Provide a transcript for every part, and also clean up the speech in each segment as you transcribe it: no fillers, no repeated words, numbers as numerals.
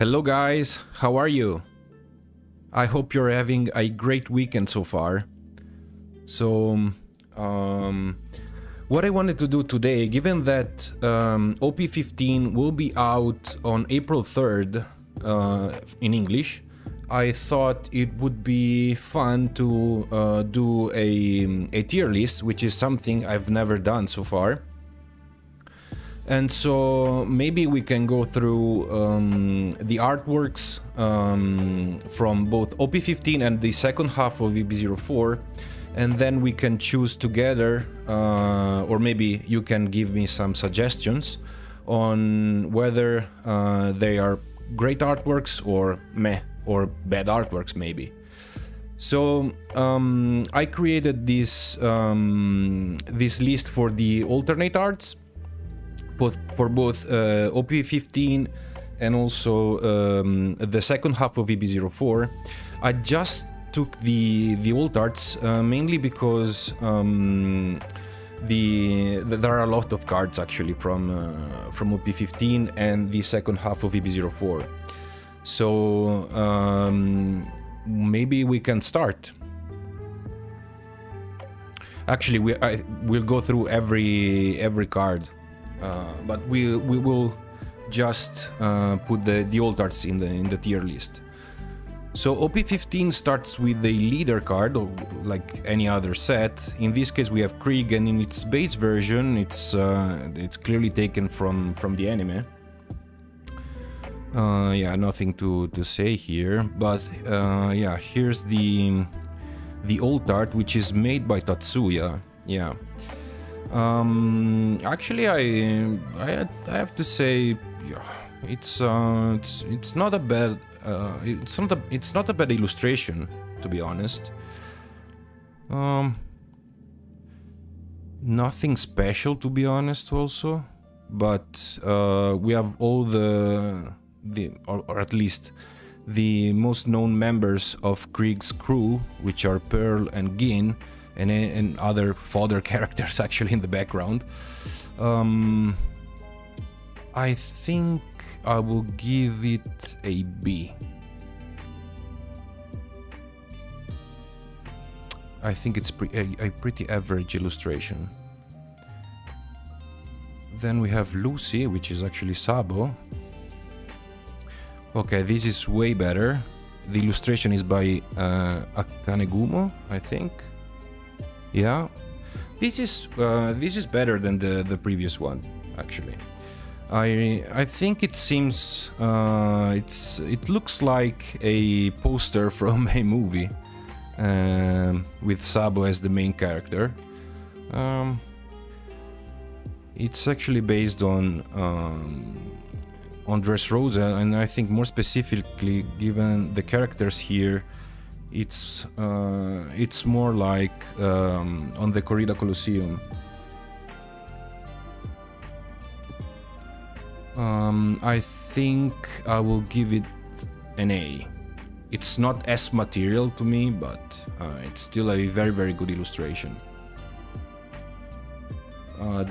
Hello guys, how are you? I hope you're having a great weekend so far. So, what I wanted to do today, given that OP15 will be out on April 3rd in English, I thought it would be fun to do a tier list, which is something I've never done so far. And so maybe we can go through the artworks from both OP15 and the second half of EB04, and then we can choose together, or maybe you can give me some suggestions on whether they are great artworks or meh, or bad artworks maybe. So I created this list for the alternate arts, for both OP15 and also the second half of EB04. I just took the old arts mainly because there are a lot of cards actually from OP15 and the second half of EB04. So maybe we can start. Actually, we'll go through every card. But we will just put the old arts in the tier list. So OP15 starts with the leader card, or like any other set. In this case, we have Krieg, and in its base version, it's clearly taken from the anime. Yeah, nothing to say here. But yeah, here's the old art, which is made by Tatsuya. Yeah. Actually, I have to say, it's not a bad it's not a bad illustration, to be honest. Nothing special, to be honest, also, but we have all or at least the most known members of Krieg's crew, which are Pearl and Gin, and other fodder characters actually in the background. I think I will give it a B. I think it's a pretty average illustration. Then we have Lucy, which is actually Sabo. Okay, this is way better. The illustration is by Akanegumo, I think. Yeah, this is better than the previous one, actually. I think it seems it looks like a poster from a movie with Sabo as the main character. It's actually based on Dressrosa, and I think more specifically, given the characters here, it's more like on the Corrida Colosseum. I think I will give it an A. It's not S material to me, but it's still a very, very good illustration.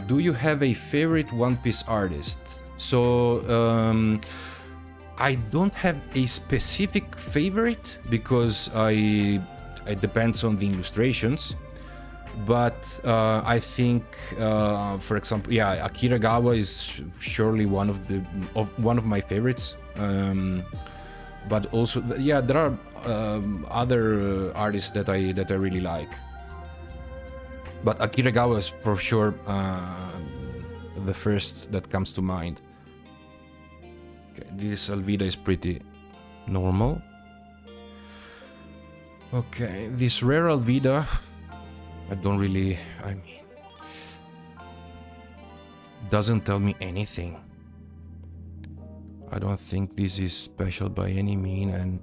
Do you have a favorite One Piece artist? So I don't have a specific favorite because it depends on the illustrations, but I think, for example, yeah, Akira Gawa is surely one of my favorites. But also, yeah, there are other artists that I really like. But Akira Gawa is for sure the first that comes to mind. Okay, this Alvida is pretty normal. Okay, this rare Alvida, I mean, doesn't tell me anything. I don't think this is special by any mean, and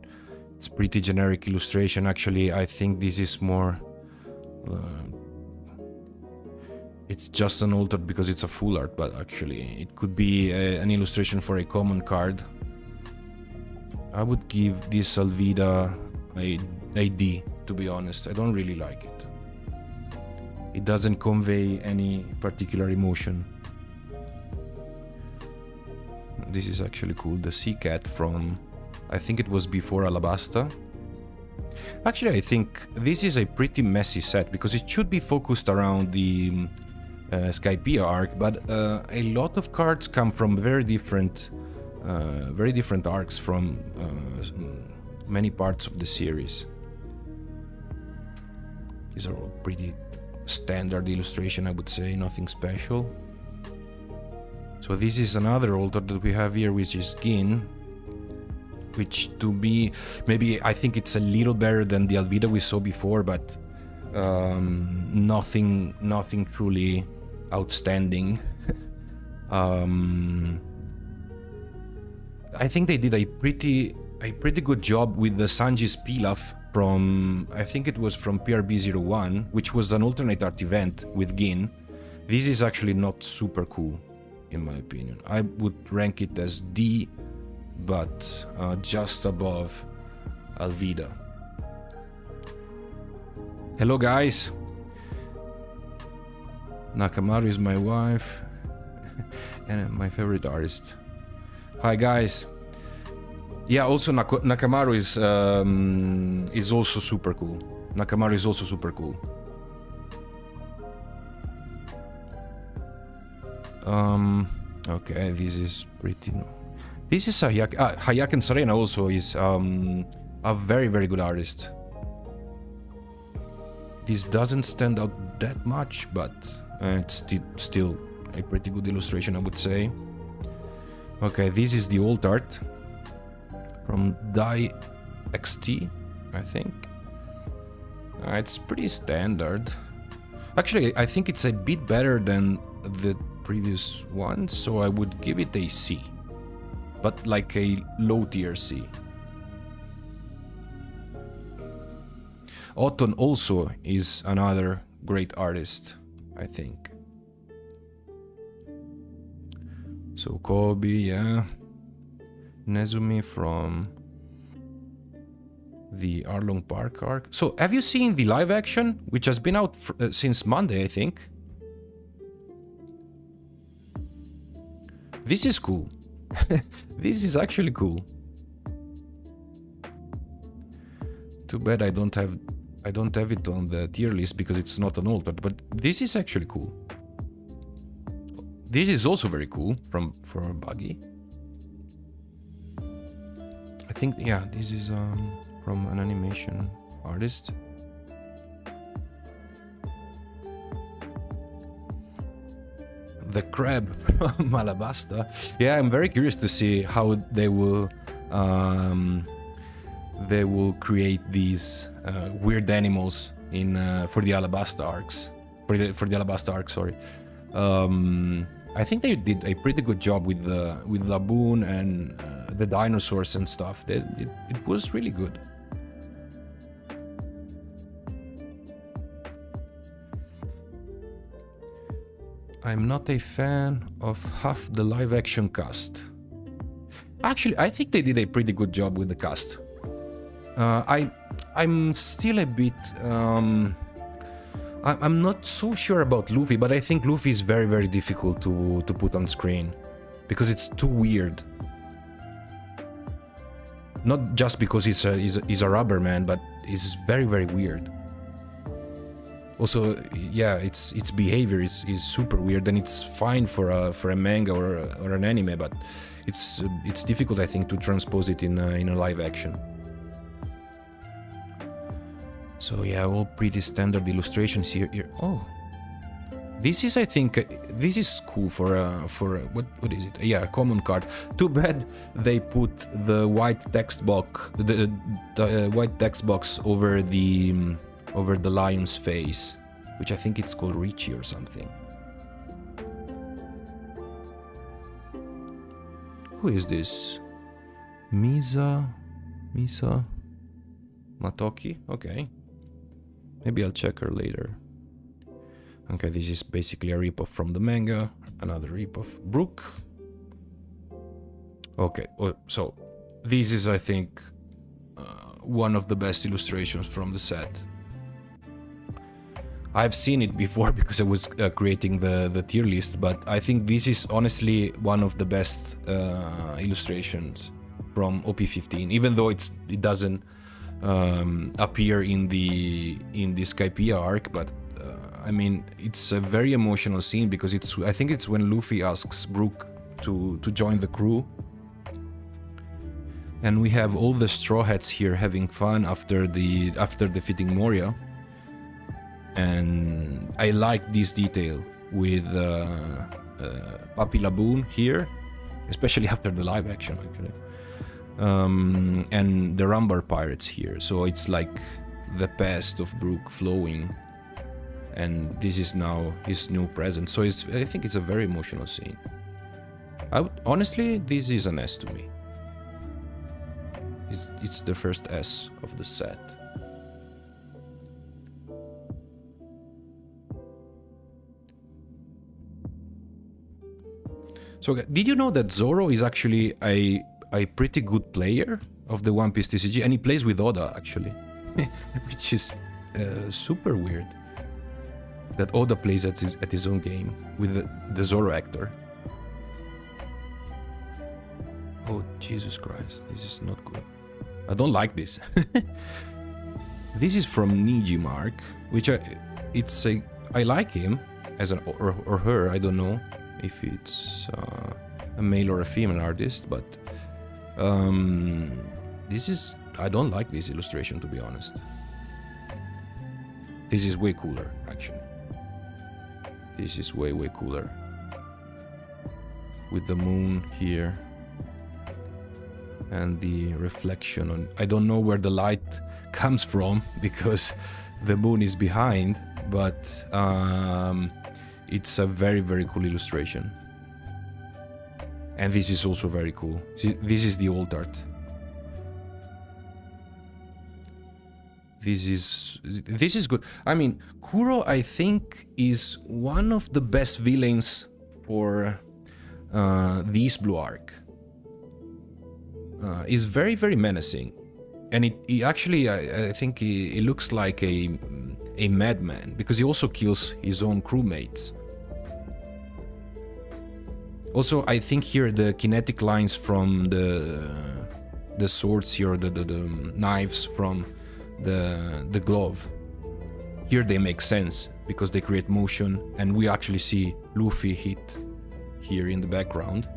it's pretty generic illustration. Actually, I think this is more it's just an altered because it's a full art, but actually it could be an illustration for a common card. I would give this Alvida a D, to be honest. I don't really like it. It doesn't convey any particular emotion. this is actually cool. The Sea Cat from, I think it was before Alabasta. Actually, I think this is a pretty messy set because it should be focused around the Skypiea arc, but a lot of cards come from very different arcs from many parts of the series. These are all pretty standard illustration, I would say, nothing special. So this is another altar that we have here, which is Gin, which to me, maybe I think it's a little better than the Alvida we saw before, but nothing truly outstanding. I think they did a pretty good job with the Sanji's Pilaf from, I think it was from PRB01, which was an alternate art event with Gin. This is actually not super cool, in my opinion. I would rank it as D, but just above Alvida. Hello guys! Nakamaru is my wife and my favorite artist. Hi guys! Yeah, also Nakamaru is also super cool. Nakamaru is also super cool. Okay, this is pretty... This is Hayaken Serena also is a very, very good artist. This doesn't stand out that much, but it's still a pretty good illustration, I would say. Okay, this is the old art from Die XT, I think. It's pretty standard. Actually, I think it's a bit better than the previous one, so I would give it a C. But like a low tier C. Otton also is another great artist, I think. So Kobe, yeah. Nezumi from the Arlong Park arc. So have you seen the live action, which has been out since Monday, I think? This is cool. This is actually cool. Too bad I don't have it on the tier list because it's not an altered, but this is actually cool. This is also very cool for Buggy. I think, yeah, this is from an animation artist. The crab from Alabasta. Yeah, I'm very curious to see how they will create these weird animals in for the Alabasta arcs. For the Alabasta arc, sorry. I think they did a pretty good job with Laboon and the dinosaurs and stuff. It was really good. I'm not a fan of half the live action cast. Actually, I think they did a pretty good job with the cast. I'm still a bit... I'm not so sure about Luffy, but I think Luffy is very, very difficult to put on screen. Because it's too weird. Not just because he's a rubber man, but he's very, very weird. Also, yeah, its behavior is super weird, and it's fine for a manga or an anime, but it's difficult, I think, to transpose it in a live action. So yeah, all pretty standard illustrations here. Oh, this is, I think, this is cool for what is it? Yeah, a common card. Too bad they put the white text box, the white text box over the lion's face, which I think it's called Richie or something. Who is this? Misa Matoki? Okay. Maybe I'll check her later. Okay, this is basically a ripoff from the manga. Another ripoff. Brooke. Okay, so this is, I think, one of the best illustrations from the set. I've seen it before because I was creating the tier list, but I think this is honestly one of the best illustrations from OP15, even though it doesn't appear in the Skypiea arc, but I mean, it's a very emotional scene because I think it's when Luffy asks Brook to join the crew. And we have all the Straw Hats here having fun after defeating Moria. And I like this detail with Papi Laboon here, especially after the live action, actually. And the Rumbar Pirates here, so it's like the past of Brook flowing, and this is now his new present. So I think it's a very emotional scene. Honestly, this is an S to me. It's the first S of the set. So, did you know that Zoro is actually a pretty good player of the One Piece TCG, and he plays with Oda, actually. Which is super weird. That Oda plays at his own game with the Zoro actor. Oh, Jesus Christ, this is not good. I don't like this. This is from Niji Mark, which I like him as an or her. I don't know if it's a male or a female artist, but I don't like this illustration, to be honest. This is way cooler, actually. This is way cooler. With the moon here. And the reflection on... I don't know where the light comes from because the moon is behind, but it's a very cool illustration. And this is also very cool. This is the old art. This is good. I mean, Kuro, I think, is one of the best villains for this blue arc. Is very menacing, and he actually I think he looks like a madman because he also kills his own crewmates. Also, I think here the kinetic lines from the swords here, the knives from the glove, here they make sense because they create motion, and we actually see Luffy hit here in the background.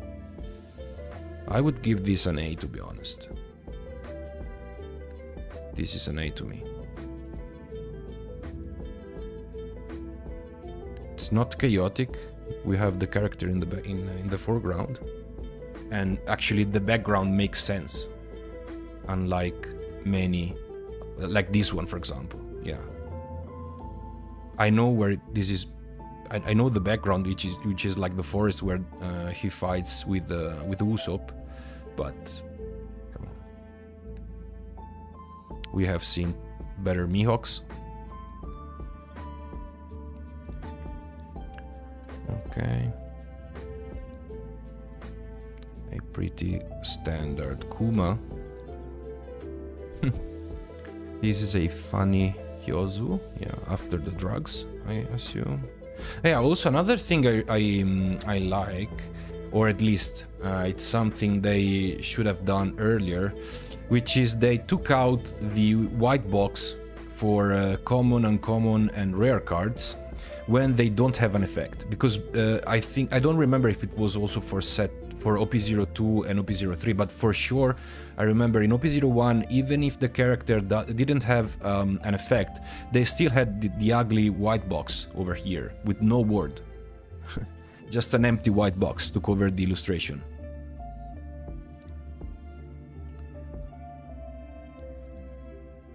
I would give this an A, to be honest. This is an A to me. It's not chaotic. We have the character in the foreground, and actually the background makes sense. Unlike many, like this one, for example. Yeah, I know where this is. I know the background, which is like the forest where he fights with Usopp, but come on, we have seen better Mihawks. Okay, a pretty standard Kuma. This is a funny Hyozu, yeah, after the drugs, I assume. Yeah, also another thing I like, or at least it's something they should have done earlier, which is they took out the white box for common, uncommon, and rare cards when they don't have an effect. Because I don't remember if it was also for OP02 and OP03, but for sure I remember in OP01, even if the character didn't have an effect, they still had the ugly white box over here with no word. Just an empty white box to cover the illustration.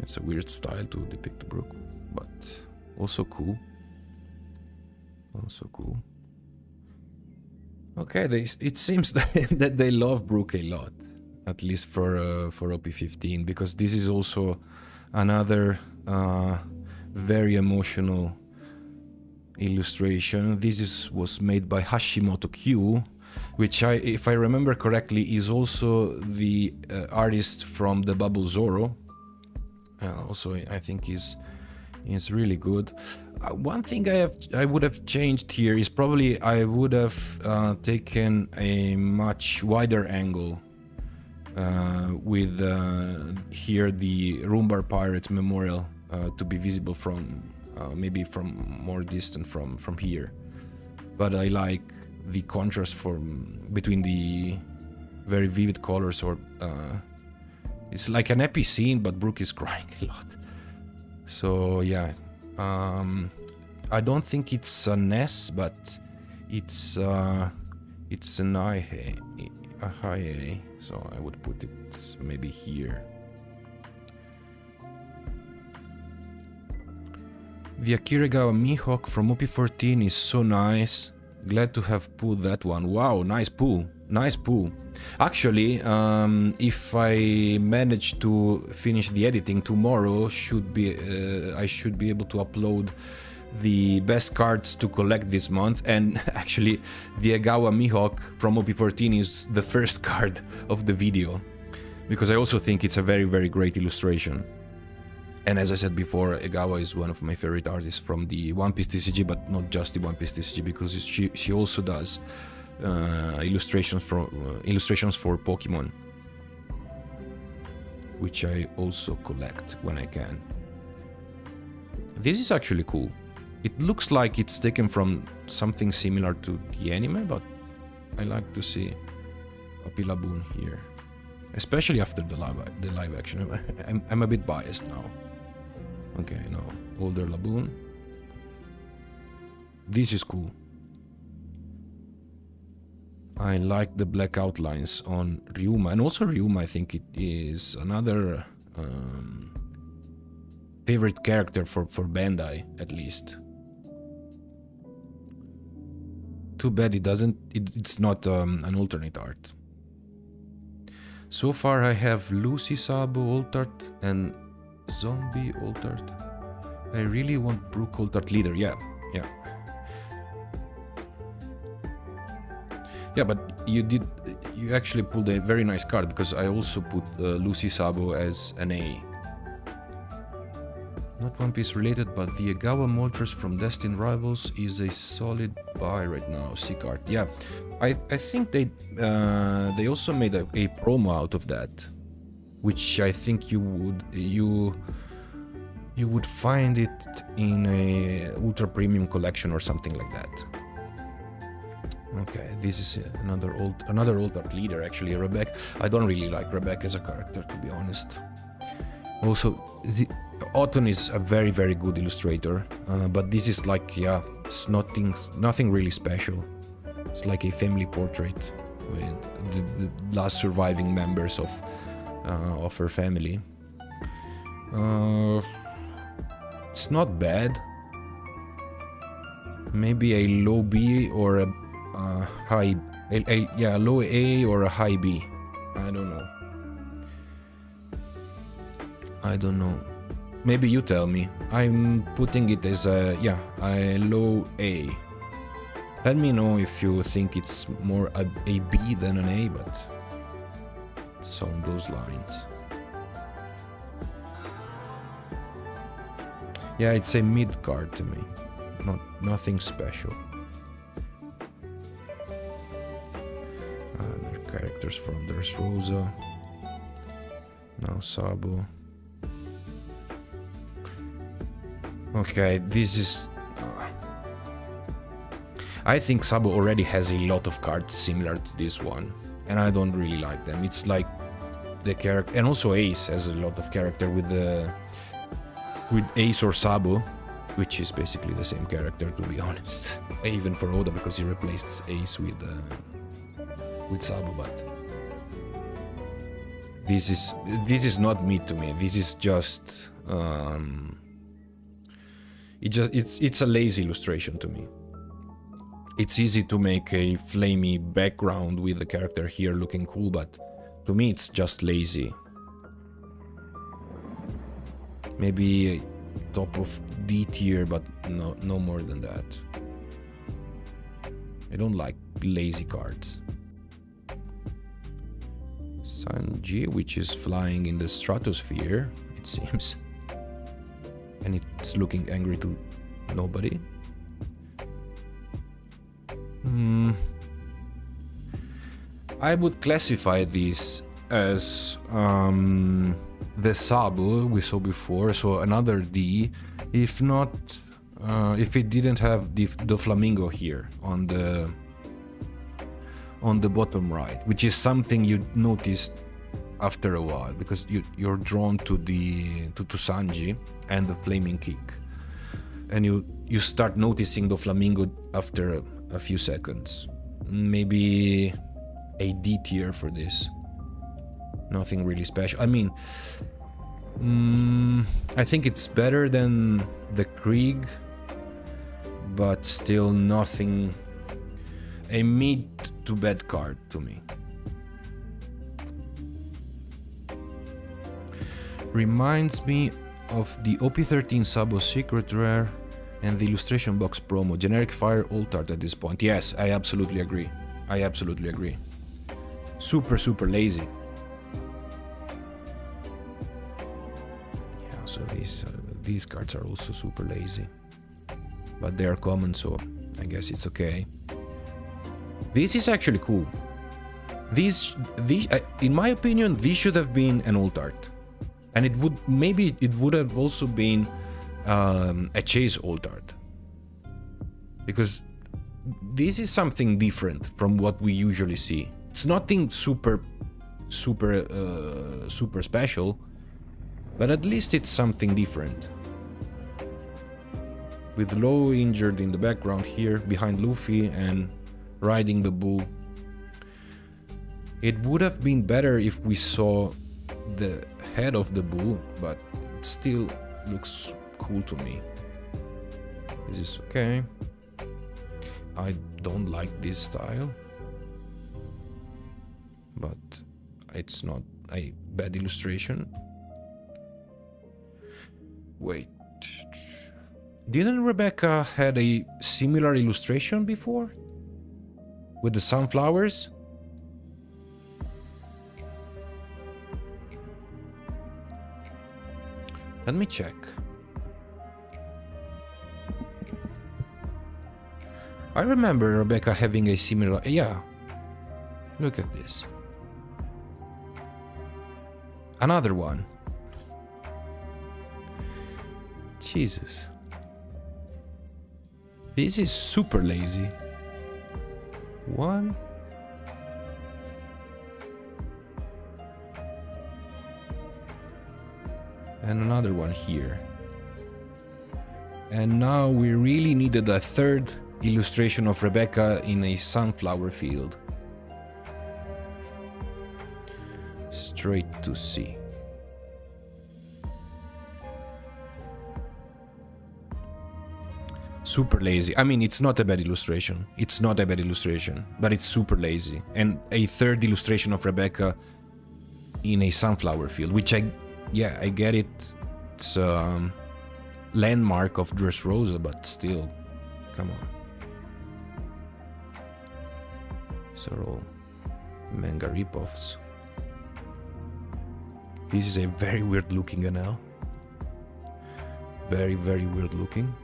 It's a weird style to depict Brook, but also cool. Also cool. Okay, it seems that they love Brook a lot, at least for OP15, because this is also another very emotional illustration. This was made by Hashimoto Q, which if I remember correctly, is also the artist from the Bubble Zoro. Also, I think he's It's really good. One thing I would have changed here is probably I would have taken a much wider angle with here the Rumbar Pirates Memorial to be visible from maybe from more distant from here. But I like the contrast between the very vivid colors, or it's like an epic scene, but Brooke is crying a lot. So yeah, I don't think it's an S, but it's an a high A, so I would put it maybe here. The Akiragawa Mihawk from OP14 is so nice. Glad to have pulled that one. Wow, nice pull. Nice pull. Actually, if I manage to finish the editing tomorrow, I should be able to upload the best cards to collect this month. And actually, the Egawa Mihawk from OP14 is the first card of the video, because I also think it's a very, very great illustration. And as I said before, Egawa is one of my favorite artists from the One Piece TCG, but not just the One Piece TCG, because she also does illustrations for Pokemon, which I also collect when I can. This is actually cool. It looks like it's taken from something similar to the anime, but I like to see Opi Laboon here, especially after the live action. I'm a bit biased now. Okay, no, older Laboon. This is cool. I like the black outlines on Ryuma, and also Ryuma, I think it is another favorite character for Bandai, at least. Too bad it's not an alternate art. So far I have Lucy Sabo alt art and Zombie alt art. I really want Brooke alt art leader. Yeah. Yeah, but you actually pulled a very nice card, because I also put Lucy Sabo as an A. Not One Piece related, but the Egawa Moltres from Destined Rivals is a solid buy right now. Sick art. Yeah, I think they also made a promo out of that, which I think you would find it in a ultra premium collection or something like that. Okay, this is another old art leader, actually, Rebecca. I don't really like Rebecca as a character, to be honest. Also, Autumn is a very, very good illustrator, but this is like, yeah, it's nothing really special. It's like a family portrait with the last surviving members of her family. It's not bad. Maybe a low B or a high, yeah, low A or a high B. I don't know. Maybe you tell me. I'm putting it as a low A. Let me know if you think it's more a B than an A, but it's on those lines. Yeah, it's a mid card to me. Nothing special. Other characters from there's Rosa. Now Sabo. Okay, this is... I think Sabo already has a lot of cards similar to this one, and I don't really like them. It's like the character... And also Ace has a lot of character with Ace or Sabo, which is basically the same character, to be honest. Even for Oda, because he replaced Ace with Sabo, but... This is not me to me. This is just... It's a lazy illustration to me. It's easy to make a flamey background with the character here looking cool, but to me it's just lazy. Maybe top of D tier, but no more than that. I don't like lazy cards. Sanji, which is flying in the stratosphere, it seems. and it's looking angry to nobody. I would classify this as the sub we saw before, so another D, if not, if it didn't have the flamingo here on the bottom right, which is something you noticed after a while, because you're drawn to Sanji and the flaming kick, and you start noticing the flamingo after a few seconds. Maybe a D tier for this. Nothing really special. I mean, I think it's better than the Krieg, but still nothing. A mid to bad card to me. Reminds me of the OP15 Sabo Secret Rare and the Illustration Box promo. Generic fire alt art at this point. Yes, I absolutely agree. I absolutely agree. Super, super lazy. Yeah, so these cards are also super lazy. But they are common, so I guess it's okay. This is actually cool. These, in my opinion, this should have been an alt art. And it would have also been a chase alt art. Because this is something different from what we usually see. It's nothing super special, but at least it's something different. With Law injured in the background here, behind Luffy and riding the bull. It would have been better if we saw the head of the bull, but it still looks cool to me. This is okay. I don't like this style, but it's not a bad illustration. Wait, didn't Rebecca had a similar illustration before? With the sunflowers? Let me check. I remember Rebecca having a similar... Yeah. Look at this. Another one. Jesus. This is super lazy. One. And another one here. And now we really needed a third illustration of Rebecca in a sunflower field. Straight to sea. Super lazy. I mean, it's not a bad illustration. It's not a bad illustration, but it's super lazy. And a third illustration of Rebecca in a sunflower field, which I get it. It's a landmark of Dressrosa, but still, come on. These are all manga ripoffs. This is a very weird looking Enel. Very, very weird looking.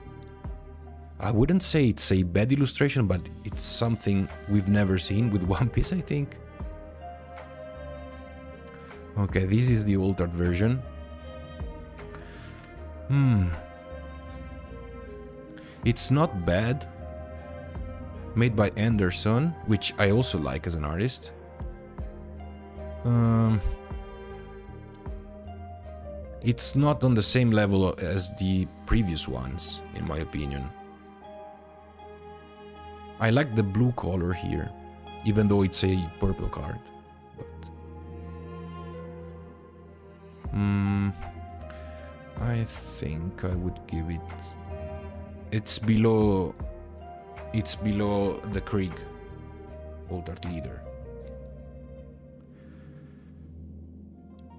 I wouldn't say it's a bad illustration, but it's something we've never seen with One Piece, I think. Okay, this is the altered version. It's not bad. Made by Anderson, which I also like as an artist. It's not on the same level as the previous ones, in my opinion. I like the blue color here, even though it's a purple card. But I think I would give it... It's below the Krieg, Altered Leader.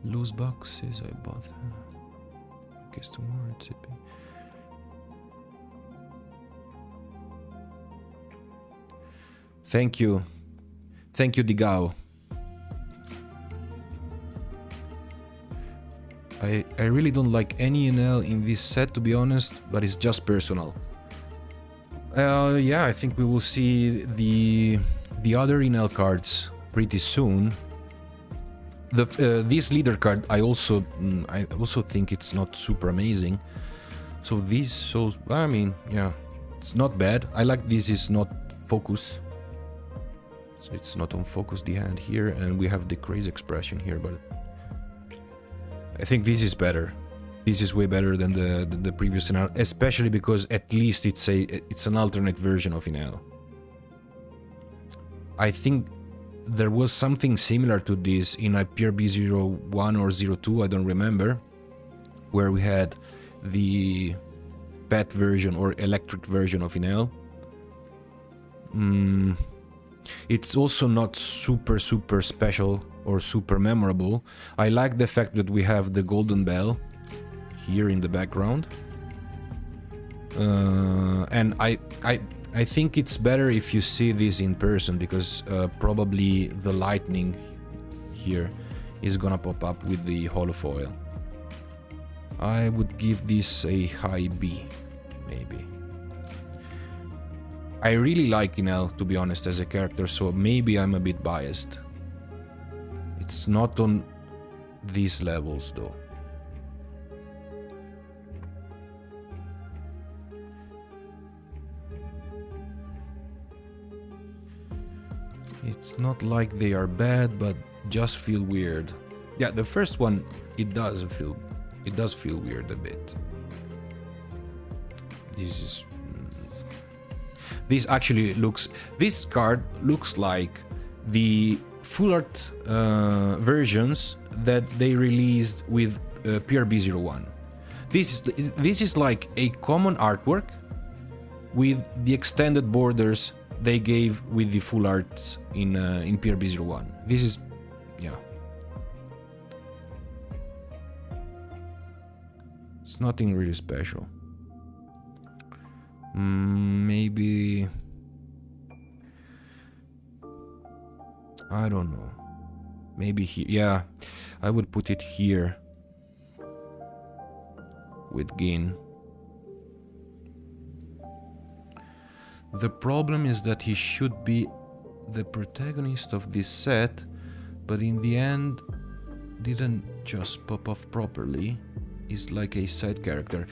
Loose boxes I bought. Guess tomorrow it should be. Thank you. Thank you, Digao. I really don't like any Enel in this set, to be honest, but it's just personal. Yeah, I think we will see the other Enel cards pretty soon. This leader card, I also think it's not super amazing. So this shows, I mean, yeah, it's not bad. I like this is not focus. So it's not on focus the hand here, and we have the crazy expression here, but I think this is better. This is way better than the previous Enel, especially because at least it's an alternate version of Enel. I think there was something similar to this in a PRB01 or 02, I don't remember, where we had the pet version or electric version of Enel. It's also not super special or super memorable. I like the fact that we have the golden bell here in the background, and I think it's better if you see this in person, because probably the lightning here is gonna pop up with the holofoil. I would give this a high B, maybe. I really like Enel, to be honest, as a character, so maybe I'm a bit biased. It's not on these levels, though. It's not like they are bad, but just feel weird. Yeah, the first one, it does feel weird a bit. This card looks like the full art versions that they released with PRB01. This is like a common artwork with the extended borders they gave with the full arts in PRB01. This is, yeah. It's nothing really special. Maybe, I don't know. Maybe here. Yeah, I would put it here with Gin. The problem is that he should be the protagonist of this set, but in the end didn't just pop off properly. He's like a side character.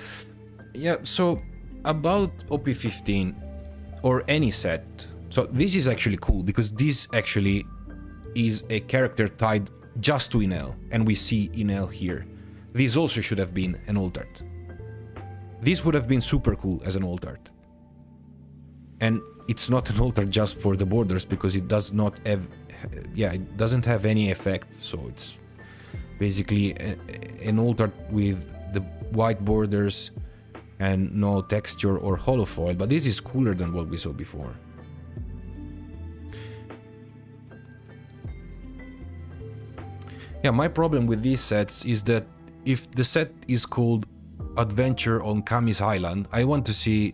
Yeah, so about OP15 or any set. So this is actually cool, because this actually is a character tied just to Enel, and we see Enel here. This also should have been an alt art. This would have been super cool as an alt art. And it's not an alt art just for the borders, because it does not have, yeah, it doesn't have any effect. So it's basically an alt art with the white borders and no texture or holofoil, but this is cooler than what we saw before. Yeah, my problem with these sets is that if the set is called Adventure on Kami's Island, I want to see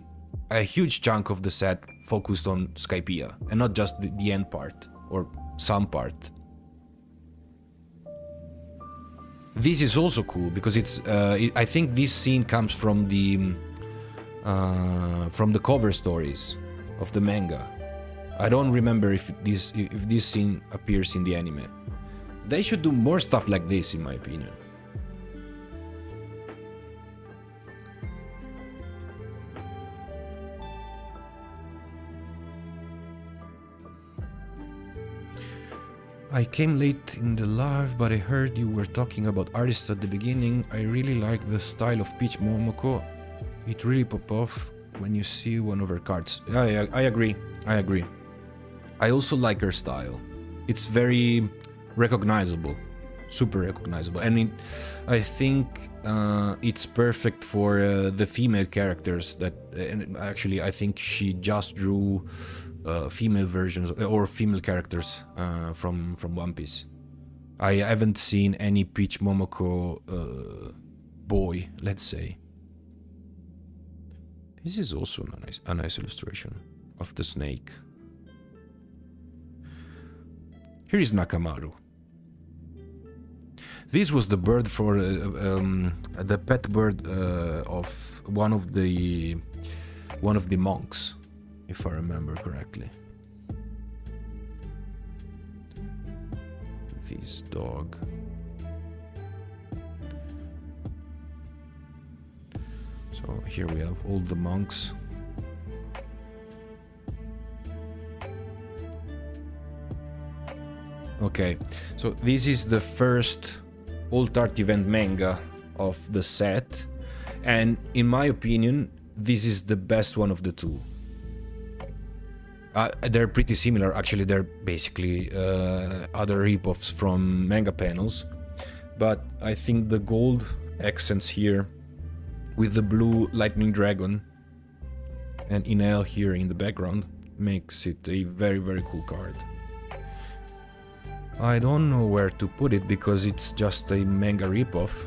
a huge chunk of the set focused on Skypiea, and not just the end part, or some part. This is also cool, because it's, I think this scene comes from the cover stories of the manga. I don't remember if this scene appears in the anime. They should do more stuff like this, in my opinion. I came late in the live, but I heard you were talking about artists at the beginning. I really like the style of Peach Momoko. It really pop off when you see one of her cards. I agree. I also like her style. It's very recognizable, super recognizable. And I think it's perfect for the female characters that, and actually I think she just drew female versions or female characters from One Piece. I haven't seen any Peach Momoko boy, let's say. This is also a nice illustration of the snake. Here is Nakamaru. This was the bird for the pet bird of one of the monks, if I remember correctly. This dog. So here we have all the monks. Okay, so this is the first alt art event manga of the set, and in my opinion, this is the best one of the two. They're pretty similar, actually. They're basically other ripoffs from manga panels, but I think the gold accents here with the blue lightning dragon and Enel here in the background makes it a very, very cool card. I don't know where to put it because it's just a manga ripoff.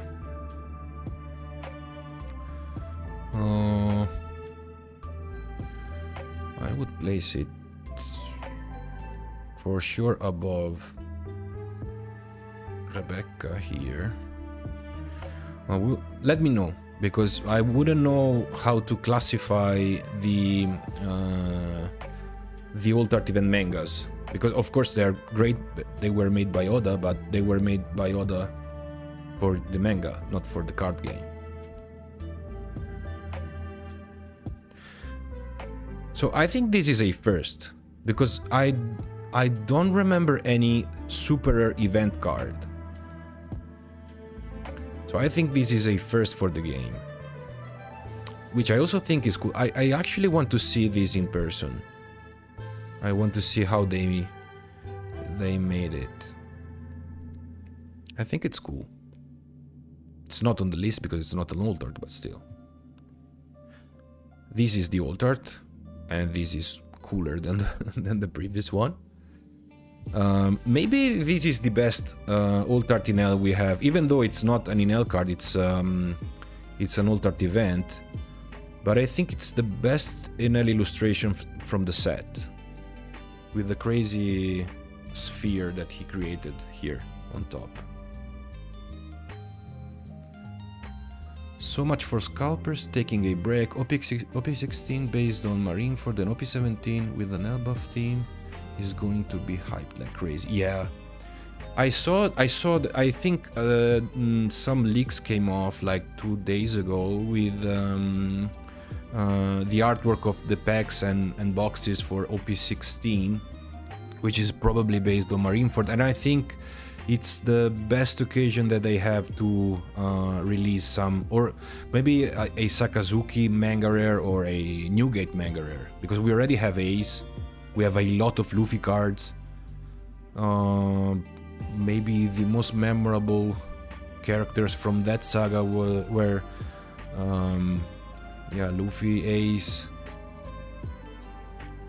I would place it for sure above Rebecca here. Let me know, because I wouldn't know how to classify the alt art event mangas. Because of course they're great, they were made by Oda, but they were made by Oda for the manga, not for the card game. So I think this is a first, because I don't remember any super rare event card. So I think this is a first for the game, which I also think is cool. I actually want to see this in person. I want to see how they made it. I think it's cool. It's not on the list because it's not an alt art, but still. This is the alt art, and this is cooler than than the previous one. Maybe this is the best alt art Enel we have, even though it's not an Enel card. It's an alt art event, but I think it's the best Enel illustration from the set, with the crazy sphere that he created here on top. So much for scalpers taking a break. OP16 based on Marineford, and OP17 with an Elbaf theme is going to be hyped like crazy. Yeah, I think some leaks came off like 2 days ago with the artwork of the packs and boxes for OP16, which is probably based on Marineford, and I think it's the best occasion that they have to release some, or maybe a Sakazuki Manga Rare or a Newgate Manga Rare, because we already have Ace, we have a lot of Luffy cards. Maybe the most memorable characters from that saga were Luffy, Ace,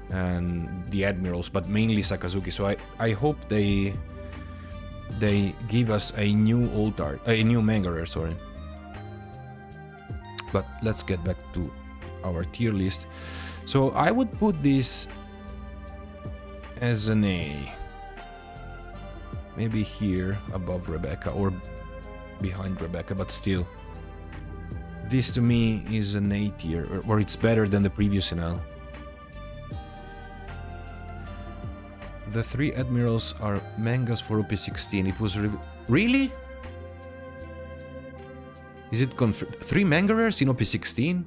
and the Admirals, but mainly Sakazuki. So I hope they give us a new new Manga Rare, sorry. But let's get back to our tier list. So I would put this as an A. Maybe here above Rebecca or behind Rebecca, but still. This to me is an A tier, or it's better than the previous Enel. The 3 Admirals are mangas for OP16. It was really? Is it confirmed? 3 Manga Rares in OP16?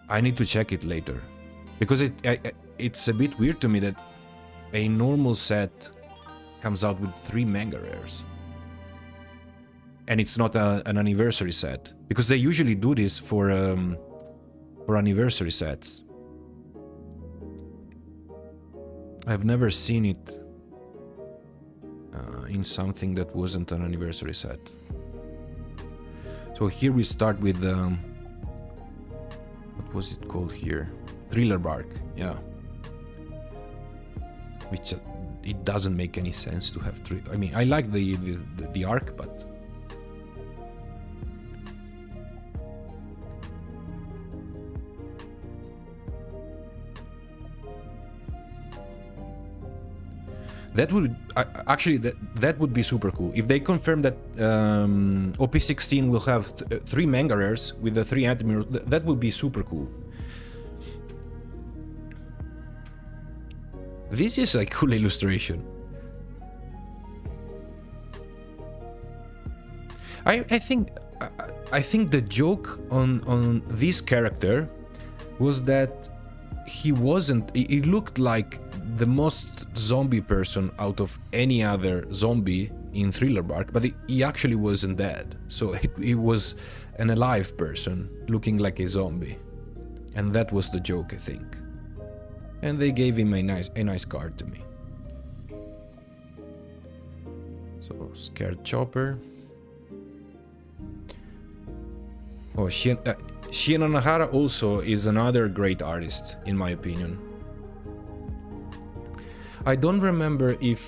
I need to check it later, because it's a bit weird to me that a normal set comes out with 3 Manga Rares. And it's not an anniversary set, because they usually do this for anniversary sets. I've never seen it in something that wasn't an anniversary set. So here we start with what was it called here? Thriller Bark, yeah. Which it doesn't make any sense to have 3. I mean, I like the arc, but That would actually that would be super cool if they confirm that OP16 will have 3 manga rares with the 3 anti-mirrors. That would be super cool. This is a cool illustration. I think the joke on this character was that he wasn't. It looked like the most zombie person out of any other zombie in Thriller Bark, but he actually wasn't dead. So it was an alive person looking like a zombie, and that was the joke, I think. And they gave him a nice card to me. So Scared Chopper. Oh, Shienonahara also is another great artist, in my opinion. I don't remember if...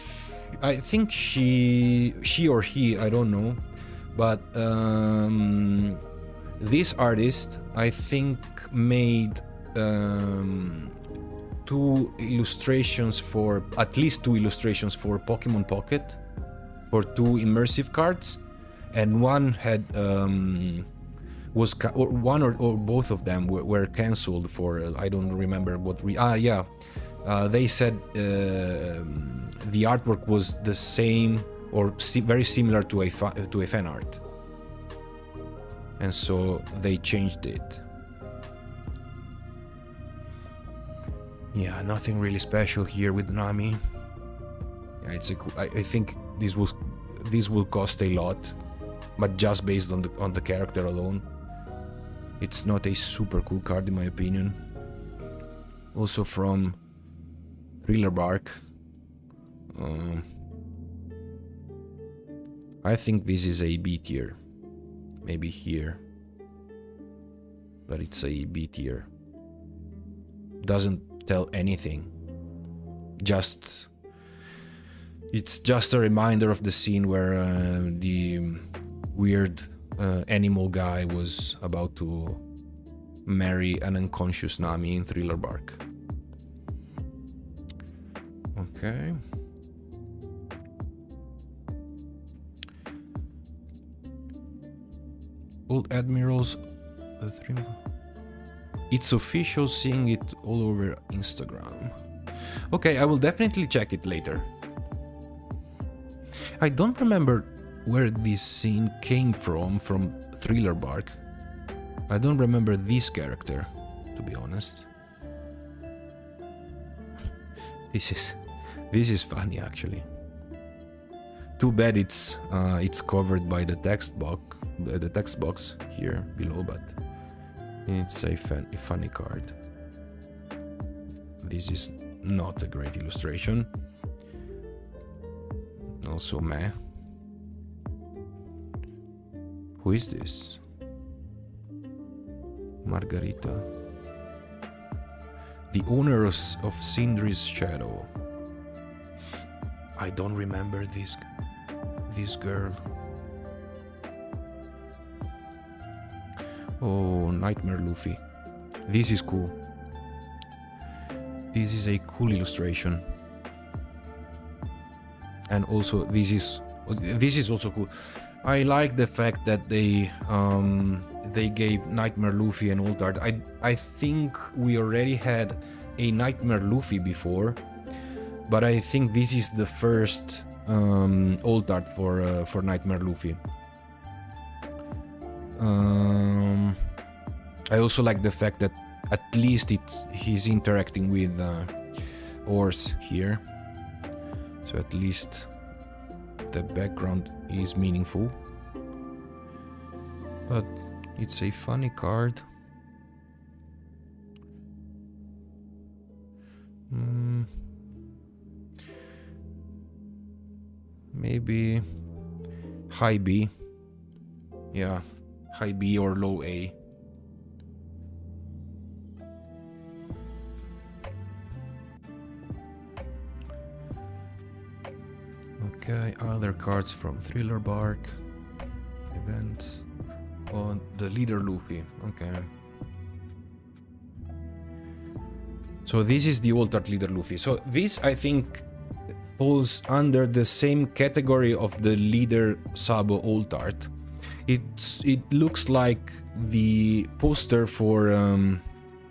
I think she or he, I don't know. But this artist, I think, made at least two illustrations for Pokemon Pocket, for 2 immersive cards, and one had... one or both of them were cancelled for I don't remember what they said the artwork was the same or very similar to a fan art, and so they changed it. Yeah, nothing really special here with Nami. Yeah, it's a cool, I think this will cost a lot, but just based on the character alone. It's not a super cool card in my opinion. Also from Thriller Bark. I think this is a B tier. Maybe here. But it's a B tier. Doesn't tell anything. It's just a reminder of the scene where the weird animal guy was about to marry an unconscious Nami in Thriller Bark. Okay. Old Admirals. It's official, seeing it all over Instagram. Okay, I will definitely check it later. I don't remember where this scene came from Thriller Bark. I don't remember this character, to be honest. This is funny, actually. Too bad it's covered by the text box here below, but it's a funny card. This is not a great illustration. Also meh. Who is this? Margarita. The owner of Sindri's Shadow. I don't remember this girl. Oh, Nightmare Luffy. This is cool. This is a cool illustration. And also this is also cool. I like the fact that they gave Nightmare Luffy an old art. I think we already had a Nightmare Luffy before, but I think this is the first old art for Nightmare Luffy. I also like the fact that at least he's interacting with ores here, so at least the background is meaningful. But it's a funny card. Maybe high B. Yeah, high B or low A. Okay, other cards from Thriller Bark. Events. Oh, the leader Luffy. Okay. So this is the old art leader Luffy. So this, I think, falls under the same category of the leader Sabo alt art. It looks like the poster for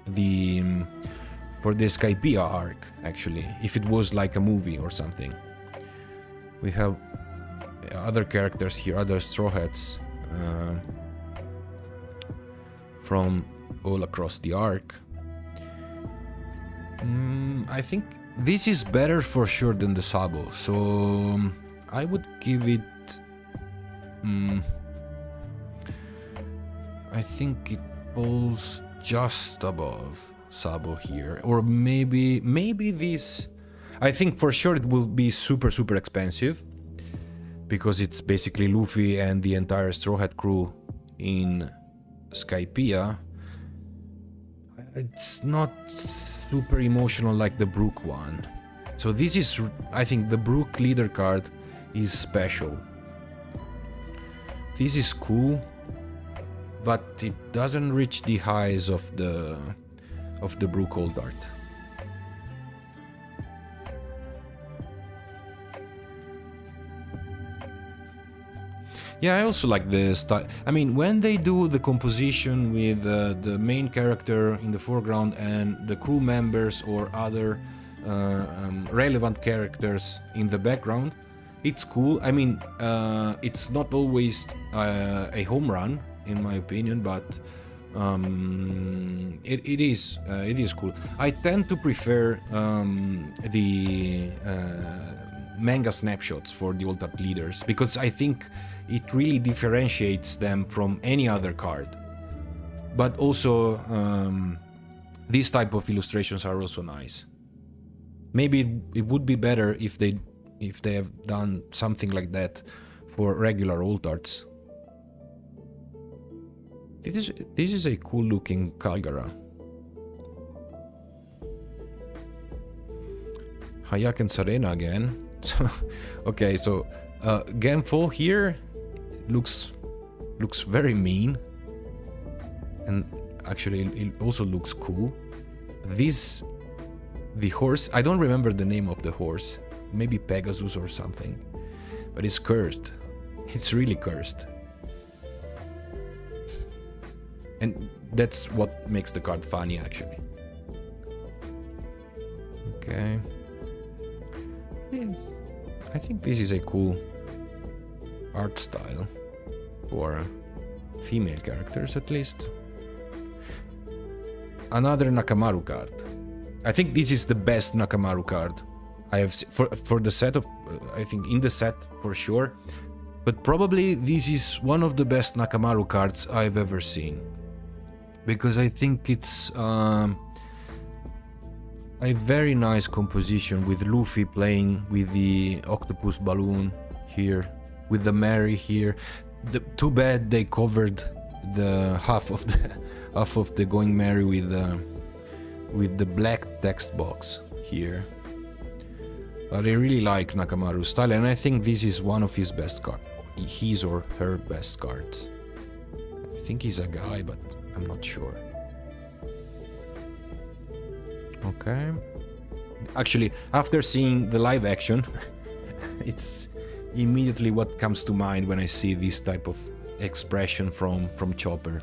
the Skypiea arc, actually, if it was like a movie or something. We have other characters here, other Straw Hats from all across the arc. I think this is better for sure than the Sabo, so I would give it... I think it falls just above Sabo here, or maybe this... I think for sure it will be super expensive, because it's basically Luffy and the entire Straw Hat crew in Skypiea. It's not super emotional like the Brook one. So this is, I think the Brook leader card is special. This is cool, but it doesn't reach the highs of the Brook old art. Yeah, I also like the style. I mean, when they do the composition with the main character in the foreground and the crew members or other relevant characters in the background, it's cool. I mean, it's not always a home run, in my opinion, but it is cool. I tend to prefer the manga snapshots for the alt art leaders, because I think it really differentiates them from any other card. But also these type of illustrations are also nice. Maybe it would be better if they have done something like that for regular alt arts. This is a cool looking Kalgara. Hayak and Sarena again. Okay, so Genfo here looks very mean, and actually it also looks cool. The horse, I don't remember the name of the horse, maybe Pegasus or something, but it's cursed. It's really cursed, and that's what makes the card funny, actually. Okay. Yeah, I think this is a cool art style for female characters, at least. Another Nakamaru card. I think this is the best Nakamaru card I have for the set of, I think in the set for sure, but probably this is one of the best Nakamaru cards I've ever seen, because I think it's a very nice composition with Luffy playing with the octopus balloon here, with the Mary here. Too bad they covered the half of the Going Merry with the black text box here. But I really like Nakamaru's style, and I think this is one of his best cards, his or her best cards. I think he's a guy, but I'm not sure. Okay. Actually, after seeing the live action, it's immediately what comes to mind when I see this type of expression from Chopper.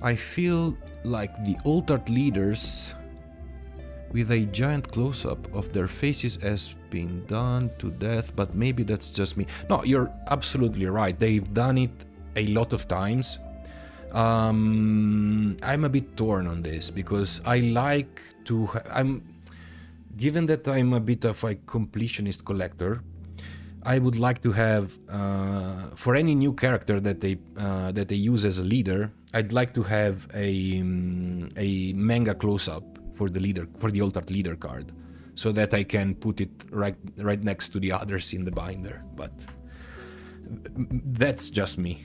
I feel like the alt art leaders with a giant close-up of their faces has been done to death, but maybe that's just me. No, you're absolutely right. They've done it a lot of times. I'm a bit torn on this, because I like to... Given that I'm a bit of a completionist collector, I would like to have, for any new character that they use as a leader, I'd like to have a manga close-up for the leader, for the alt art leader card, so that I can put it right next to the others in the binder. But that's just me.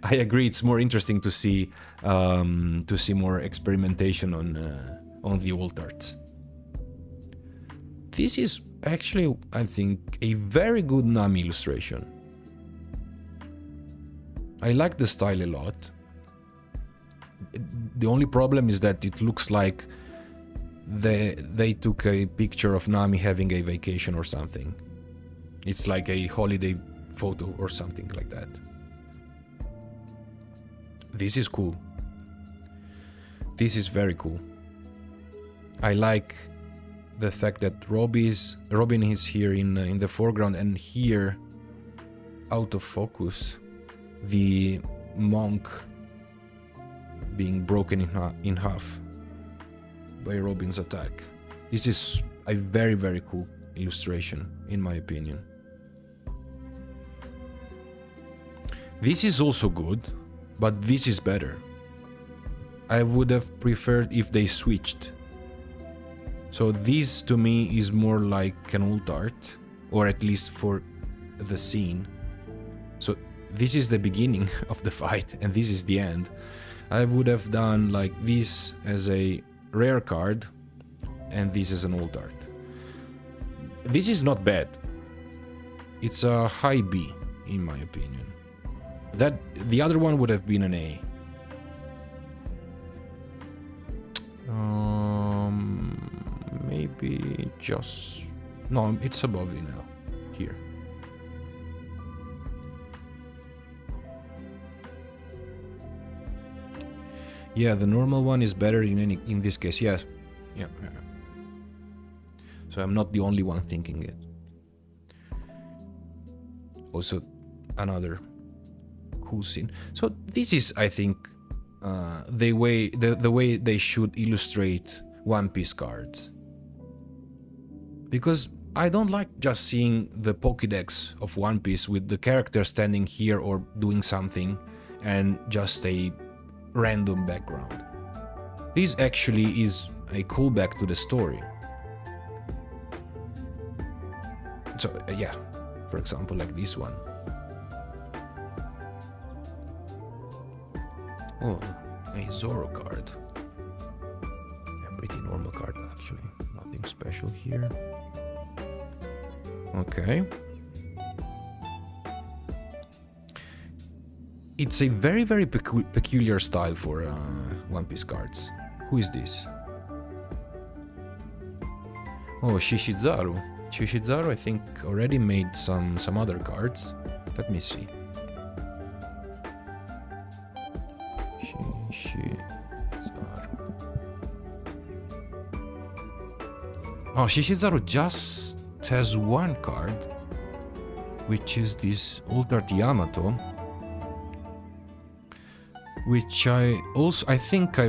I agree. It's more interesting to see more experimentation on the alt arts. This is actually, I think, a very good Nami illustration. I like the style a lot. The only problem is that it looks like they took a picture of Nami having a vacation or something. It's like a holiday photo or something like that. This is cool. This is very cool. I like the fact that Robin is here in the foreground, and here, out of focus, the monk being broken in half by Robin's attack. This is a very, very cool illustration, in my opinion. This is also good, but this is better. I would have preferred if they switched. So this to me is more like an old art, or at least for the scene. So this is the beginning of the fight and this is the end. I would have done like this as a rare card and this as an old art. This is not bad. It's a high B in my opinion. The other one would have been an A. Maybe just... No, it's above Enel. Here. Yeah, the normal one is better in this case, yes. Yeah. So I'm not the only one thinking it. Also, another cool scene. So this is, I think, the way they should illustrate One Piece cards. Because I don't like just seeing the Pokédex of One Piece with the character standing here or doing something and just a random background. This actually is a callback to the story. So yeah, for example, like this one. Oh, a Zoro card. A pretty normal card actually, nothing special here. Okay. It's a very, very peculiar style for One Piece cards. Who is this? Oh, Shishizaru. Shishizaru, I think, already made some other cards. Let me see. Shishizaru. Oh, Shishizaru just has one card, which is this Old Art Yamato, which I think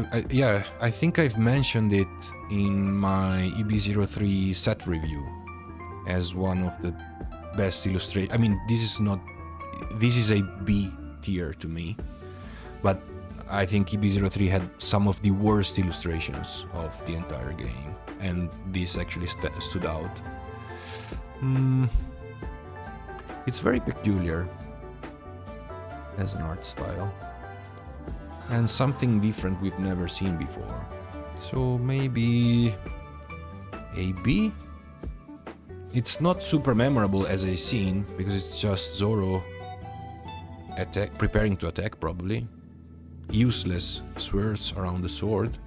I've mentioned it in my EB03 set review as one of the best illustration. I mean, this is a B tier to me, but I think EB03 had some of the worst illustrations of the entire game, and this actually stood out. It's very peculiar as an art style and something different we've never seen before. So maybe a B? It's not super memorable as a scene because it's just Zoro preparing to attack probably. Useless swirls around the sword.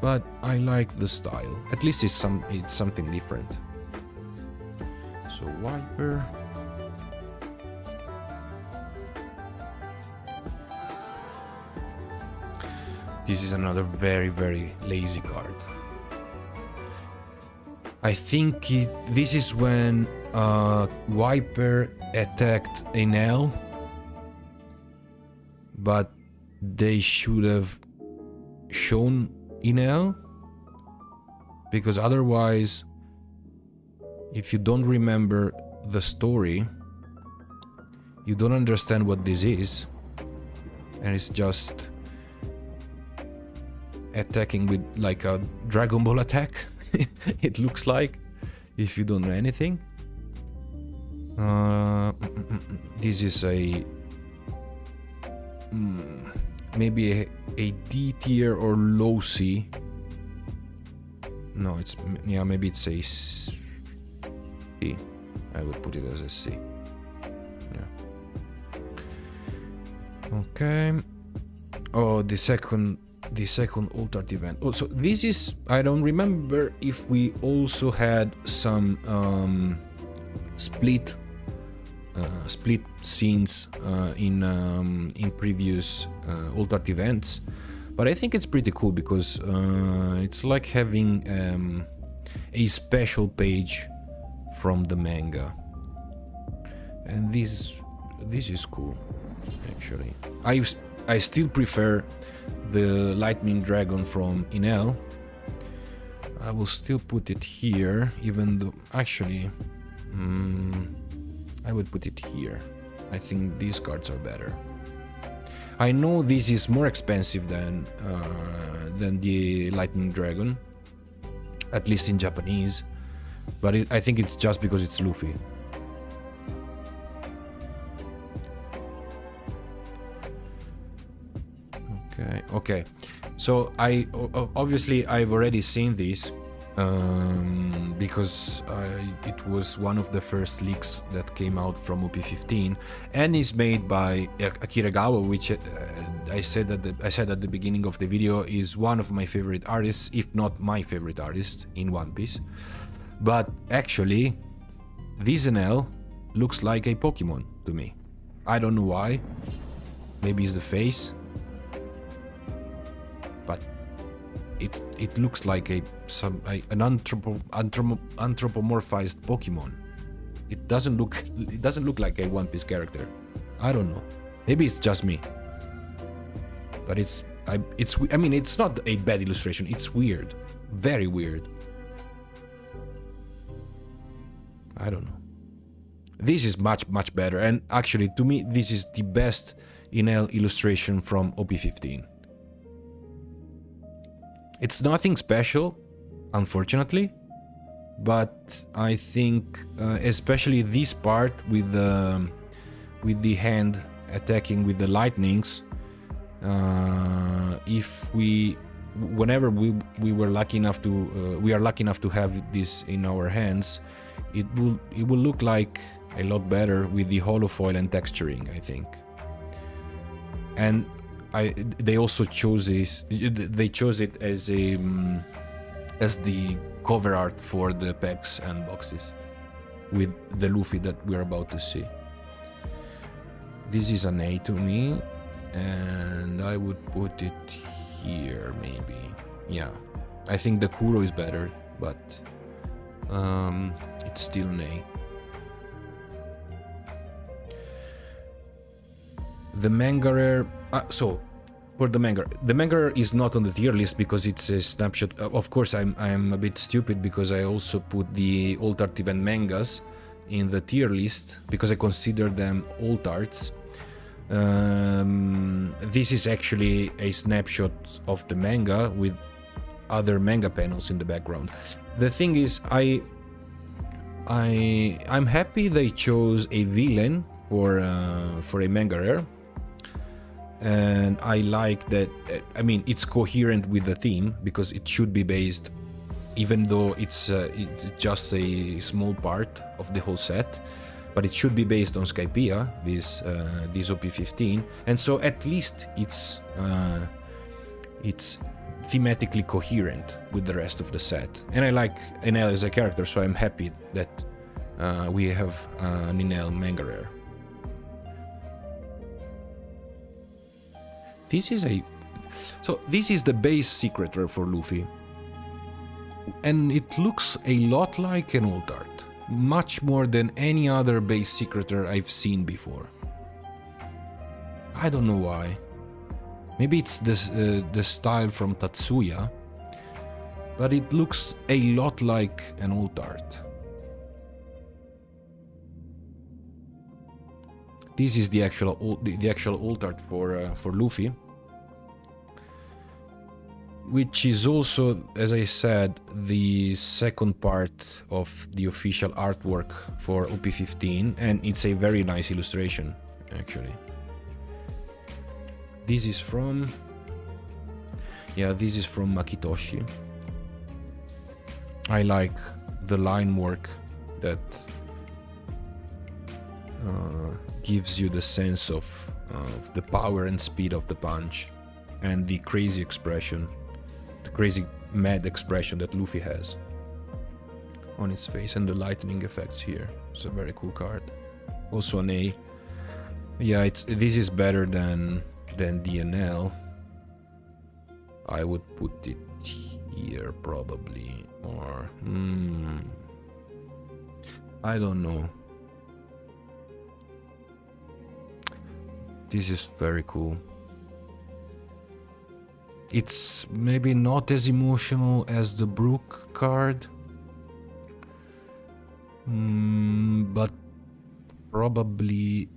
But I like the style. At least it's something different. So Wiper. This is another very, very lazy card. I think this is when Wiper attacked Enel, but they should have shown Enel, because otherwise, if you don't remember the story, you don't understand what this is, and it's just attacking with like a Dragon Ball attack. It looks like, if you don't know anything. This is a maybe a D tier or low C. No, it's, yeah, maybe it's a C. I would put it as a C. Yeah. Okay. Oh, the second The second Alt Art event. Oh, so this is, I don't remember if we also had some split scenes in previous Alt Art events, but I think it's pretty cool because it's like having a special page from the manga, and this is cool. Actually, I still prefer the Lightning Dragon from Enel. I will still put it here, even though actually I would put it here. I think these cards are better. I know this is more expensive than the Lightning Dragon, at least in Japanese, but I think it's just because it's Luffy. Okay. So obviously I've already seen this because it was one of the first leaks that came out from OP15, and is made by Akira Gawa, which I said at the beginning of the video is one of my favorite artists, if not my favorite artist in One Piece. But actually, this Enel looks like a Pokemon to me. I don't know why. Maybe it's the face. But it looks like an anthropomorphized Pokemon. It doesn't look like a One Piece character. I don't know. Maybe it's just me. But I mean, it's not a bad illustration. It's weird, very weird. I don't know. This is much better, and actually, to me, this is the best Enel illustration from OP15. It's nothing special, unfortunately, but I think especially this part with the hand attacking with the lightnings, whenever we are lucky enough to have this in our hands, it will look like a lot better with the holofoil and texturing, I think. And they also chose this. They chose it as the cover art for the packs and boxes with the Luffy that we're about to see. This is an A to me, and I would put it here maybe. Yeah, I think the Kuro is better, but it's still an A. The Manga Rare. So, for the Manga Rare is not on the tier list because it's a snapshot. Of course, I'm a bit stupid because I also put the Alt Art event mangas in the tier list because I consider them alt arts. This is actually a snapshot of the manga with other manga panels in the background. The thing is, I'm happy they chose a villain for a Manga Rare. And I like that, I mean, it's coherent with the theme because it should be based, even though it's just a small part of the whole set, but it should be based on Skypiea, this OP15, and so at least it's thematically coherent with the rest of the set. And I like Enel as a character, so I'm happy that we have an Enel Manga Rare. This is the base secret rare for Luffy, and it looks a lot like an alt art, much more than any other base secret rare I've seen before. I don't know why. Maybe it's the style from Tatsuya, but it looks a lot like an alt art. This is the actual alt art for Luffy, which is also, as I said, the second part of the official artwork for OP15, and it's a very nice illustration, actually. This is from Makitoshi. I like the line work that gives you the sense of the power and speed of the punch, and the crazy expression, the crazy mad expression that Luffy has on his face, and the lightning effects here. It's a very cool card. Also an A. Yeah, this is better than the Enel. I would put it here probably, or I don't know. This is very cool. It's maybe not as emotional as the Brook card, but probably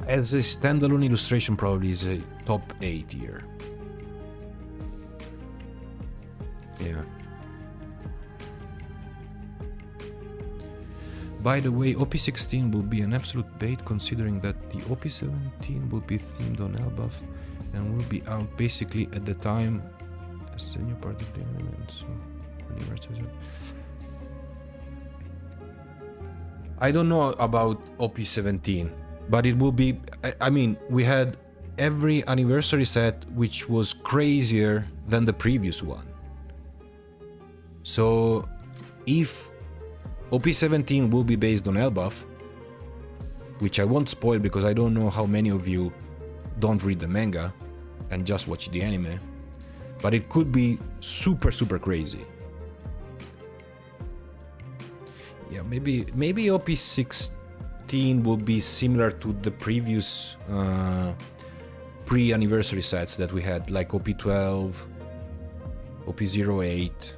as a standalone illustration probably is a top 8 here. Yeah. By the way, OP16 will be an absolute bait, considering that the OP17 will be themed on Elbaf and will be out basically at the time as the new party element. So, I don't know about OP17, but it will be. I mean, we had every anniversary set which was crazier than the previous one. So, if OP17 will be based on Elbaf, which I won't spoil because I don't know how many of you don't read the manga and just watch the anime, but it could be super crazy. Yeah, maybe OP16 will be similar to the previous pre-anniversary sets that we had, like OP12, OP08.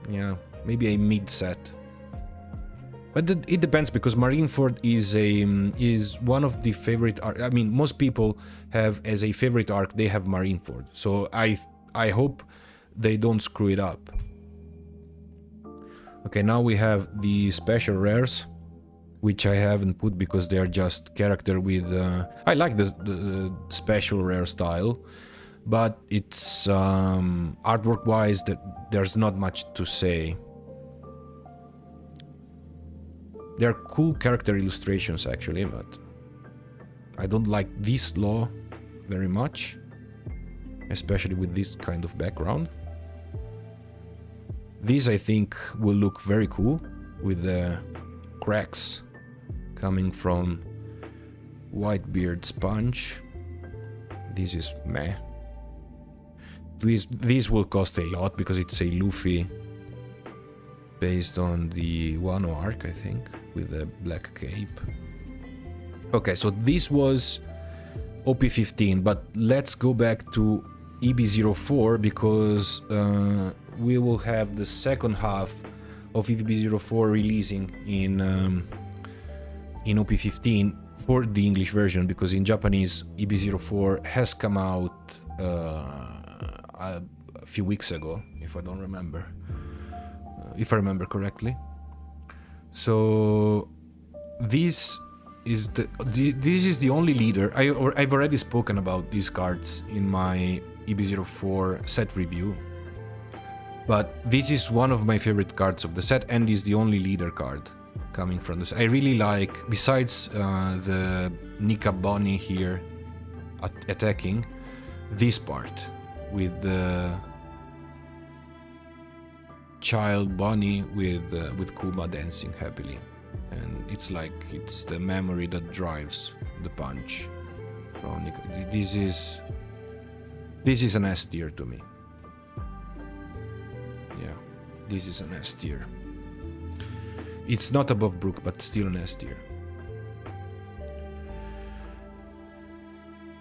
Yeah, maybe a mid set. But it depends, because Marineford is one of the favorite arc. I mean, most people have as a favorite arc, they have Marineford. So I hope they don't screw it up. Okay, now we have the special rares, which I haven't put because they are just character with... I like the special rare style, but it's artwork-wise there's not much to say. They're cool character illustrations actually, but I don't like this law very much, especially with this kind of background. These I think will look very cool with the cracks coming from Whitebeard's punch. This is meh. These will cost a lot because it's a Luffy based on the Wano arc, I think, with the black cape. Okay, so this was OP15, but let's go back to EB04 because we will have the second half of EB04 releasing in OP15 for the English version, because in Japanese EB04 has come out a few weeks ago, if I remember correctly. So this is the only leader. I've already spoken about these cards in my EB04 set review, but this is one of my favorite cards of the set and is the only leader card coming from this. I really like, besides the Nika Bonnie here attacking, this part with the child Bonnie with Kuma dancing happily, and it's like it's the memory that drives the punch from Nika. This is an S tier to me. Yeah, this is an S tier. It's not above Brook, but still an S tier.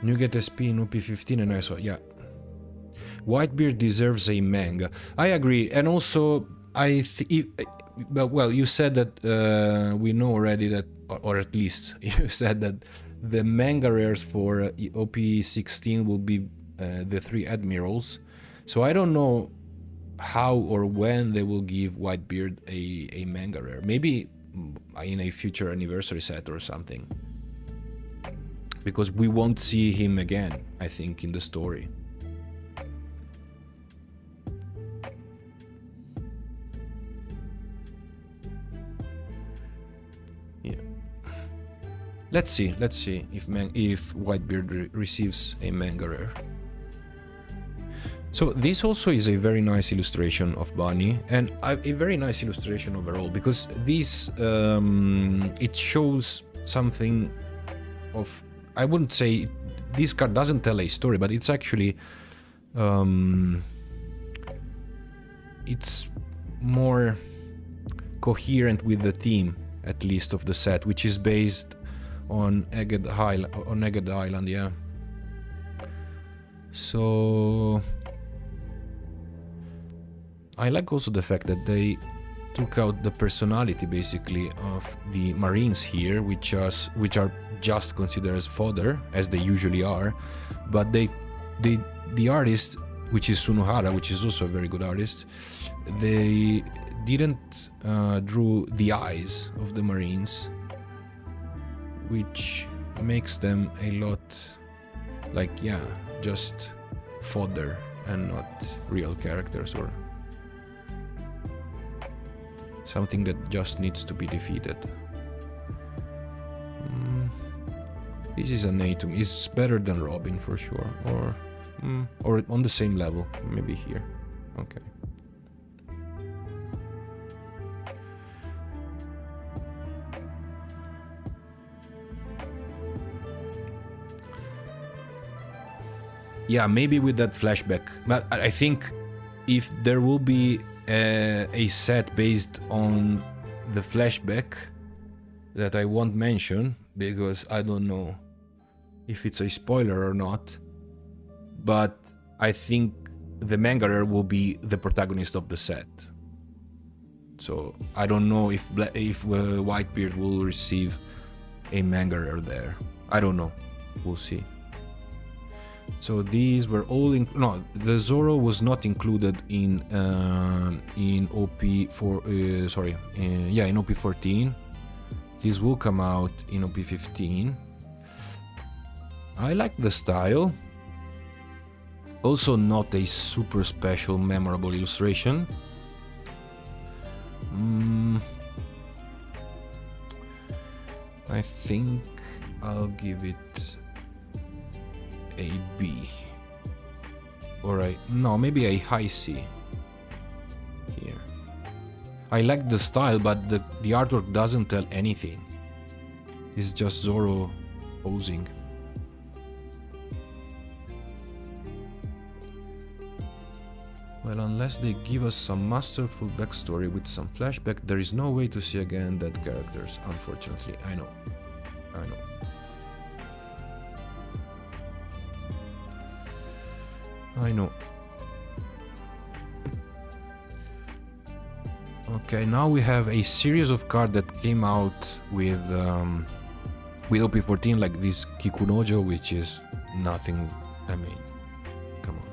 You get SP in OP15 and I saw, yeah. Whitebeard deserves a manga. I agree, and also well, you said that we know already that, or at least you said that the manga rares for OP16 will be the 3 admirals. So I don't know how or when they will give Whitebeard a manga rare. Maybe in a future anniversary set or something, because we won't see him again, I think, in the story. Yeah. Let's see if Whitebeard receives a manga rare. So this also is a very nice illustration of Bunny, and a very nice illustration overall, because this it shows something of, I wouldn't say this card doesn't tell a story, but it's actually it's more coherent with the theme, at least, of the set, which is based on Egged Island, yeah. So I like also the fact that they took out the personality basically of the Marines here, which are just considered as fodder, as they usually are, but the artist, which is Sunohara, which is also a very good artist, they didn't draw the eyes of the Marines, which makes them a lot like, yeah, just fodder and not real characters or something that just needs to be defeated. This is an A to me. It's better than Robin for sure, or on the same level, maybe here. Okay. Yeah, maybe with that flashback. But I think if there will be a set based on the flashback that I won't mention, because I don't know if it's a spoiler or not, but I think the Manga Rare will be the protagonist of the set. So I don't know if Whitebeard will receive a Manga Rare there. I don't know. We'll see. So these were all no, the Zoro was not included in OP4. Sorry, yeah, in OP14. This will come out in OP15. I like the style. Also, not a super special, memorable illustration. I think I'll give it a B, or maybe a high C here. I like the style, but the artwork doesn't tell anything. It's just Zoro posing. Well, unless they give us some masterful backstory with some flashback, there is no way to see again dead characters, unfortunately. I know. Okay, now we have a series of cards that came out with OP14, like this Kikunojo, which is nothing. I mean, come on.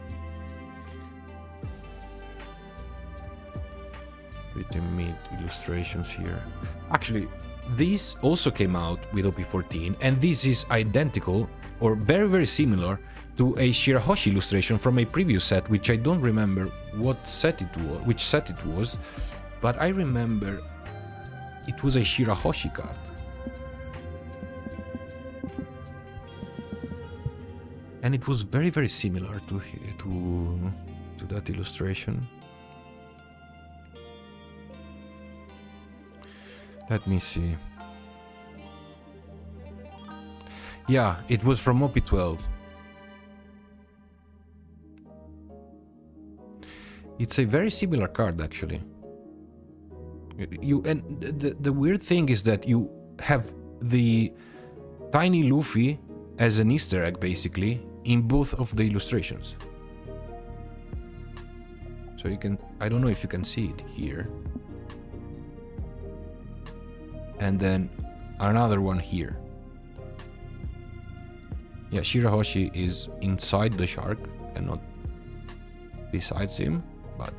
Pretty neat illustrations here. Actually, this also came out with OP14, and this is identical or very, very similar to a Shirahoshi illustration from a previous set, which I don't remember which set it was, but I remember it was a Shirahoshi card. And it was very, very similar to that illustration. Let me see. Yeah, it was from OP12. It's a very similar card, actually. The weird thing is that you have the tiny Luffy as an Easter egg, basically, in both of the illustrations. So you can, I don't know if you can see it here. And then another one here. Yeah, Shirahoshi is inside the shark and not besides him, but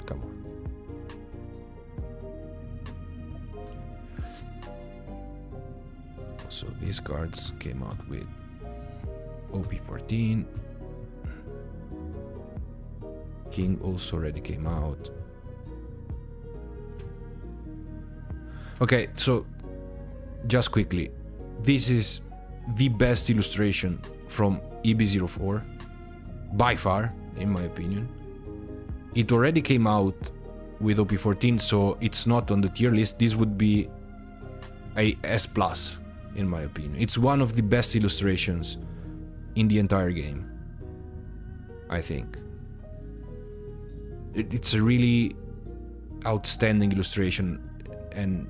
come on. So these cards came out with OP14. King also already came out. Okay, so just quickly, this is the best illustration from EB04 by far. in my opinion. It already came out with OP14, so it's not on the tier list. This would be a S+, in my opinion. It's one of the best illustrations in the entire game, I think. It's a really outstanding illustration and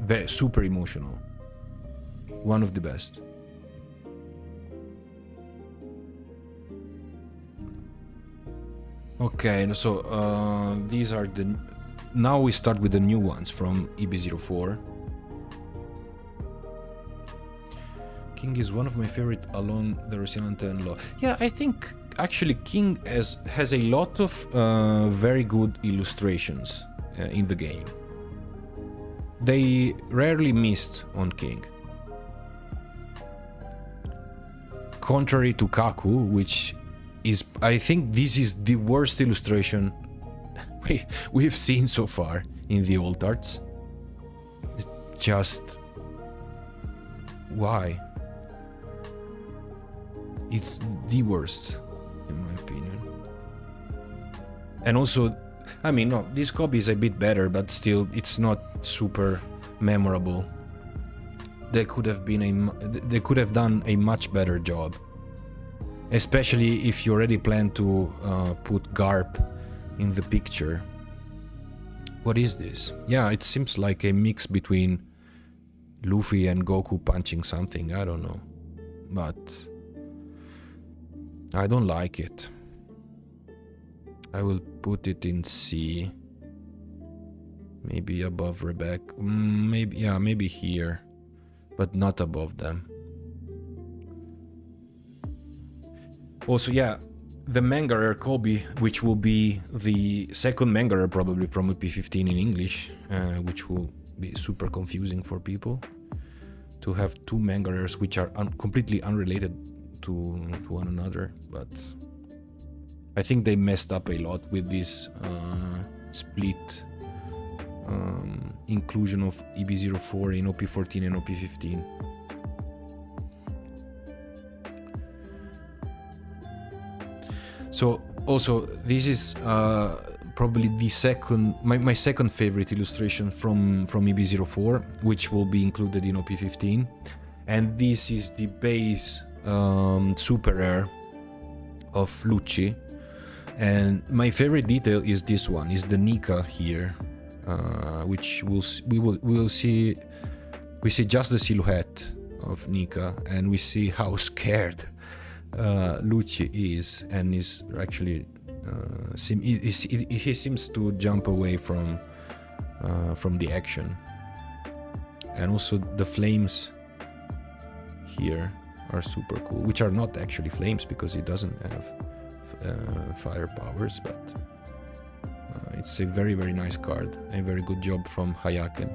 very, super emotional. One of the best. Okay, so these are the... Now we start with the new ones from EB04. King is one of my favorite along the Rocinante and Law. Yeah, I think actually King has a lot of very good illustrations in the game. They rarely missed on King. Contrary to Kaku, which is, I think this is the worst illustration we've seen so far in the alt arts. It's just... why? It's the worst, in my opinion. And also, I mean, no, this copy is a bit better, but still, it's not super memorable. They could have done a much better job. Especially if you already plan to put Garp in the picture. What is this? Yeah, it seems like a mix between Luffy and Goku punching something, I don't know. But I don't like it. I will put it in C. Maybe above Rebecca. Maybe, yeah, maybe here. But not above them. Also, yeah, the Manga Rare Kobe, which will be the second Manga Rare probably from OP15 in English, which will be super confusing for people to have two Manga Rares which are completely unrelated to one another. But I think they messed up a lot with this split inclusion of EB04 in OP14 and OP15. So also this is probably the second, my second favorite illustration from EB04, which will be included in OP15, and this is the base super rare of Lucci, and my favorite detail is this one, is the Nika here, which we will see. We see just the silhouette of Nika, and we see how scared Lucci is, and is actually he seems to jump away from the action. And also the flames here are super cool, which are not actually flames because it doesn't have fire powers, but it's a very, very nice card. A very good job from Hayaken,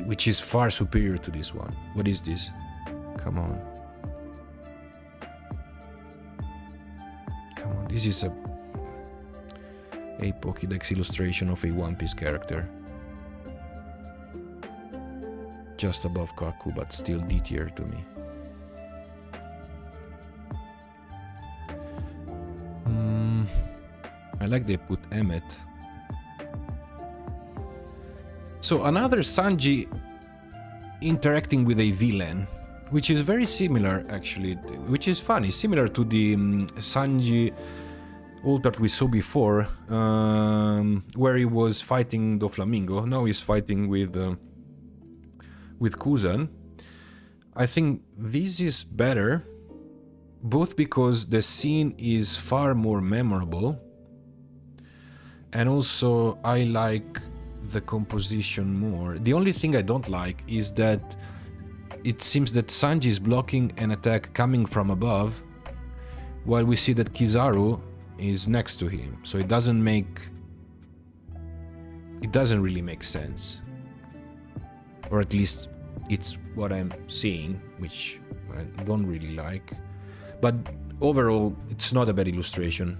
which is far superior to this one. What is this? Come on. This is a Pokédex illustration of a One Piece character. Just above Kaku, but still D tier to me. I like they put Emmet. So another Sanji interacting with a villain, which is very similar actually, which is funny, similar to the Sanji ult art we saw before, where he was fighting Doflamingo. Now he's fighting with Kuzan. I think this is better, both because the scene is far more memorable, and also I like the composition more. The only thing I don't like is that it seems that Sanji is blocking an attack coming from above, while we see that Kizaru is next to him. So it doesn't really make sense. Or at least it's what I'm seeing, which I don't really like. But overall, it's not a bad illustration.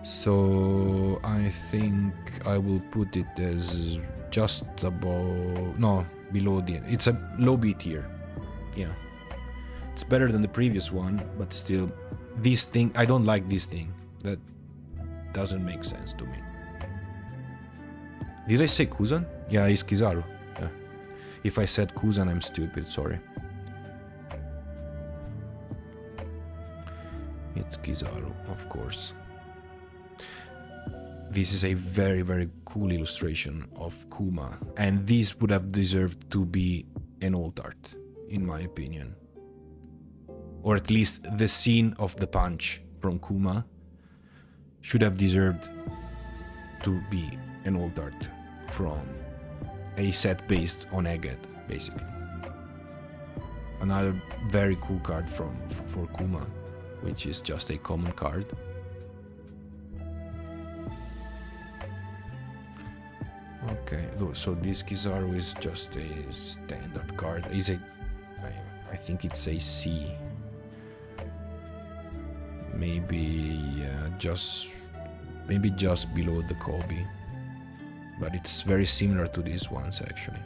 So I think I will put it as just above, no, below the end. It's a low B tier. Yeah. It's better than the previous one, but still, this thing, I don't like this thing. That doesn't make sense to me. Did I say Kuzan? Yeah, it's Kizaru. Yeah. If I said Kuzan, I'm stupid, sorry. It's Kizaru, of course. This is a very, very cool illustration of Kuma, and this would have deserved to be an old art, in my opinion. Or at least the scene of the punch from Kuma should have deserved to be an old art from a set based on Egghead, basically. Another very cool card for Kuma, which is just a common card. Okay, so this Kizaru is just a standard card. I think it's a C. Maybe just below the Kobe. But it's very similar to these ones actually.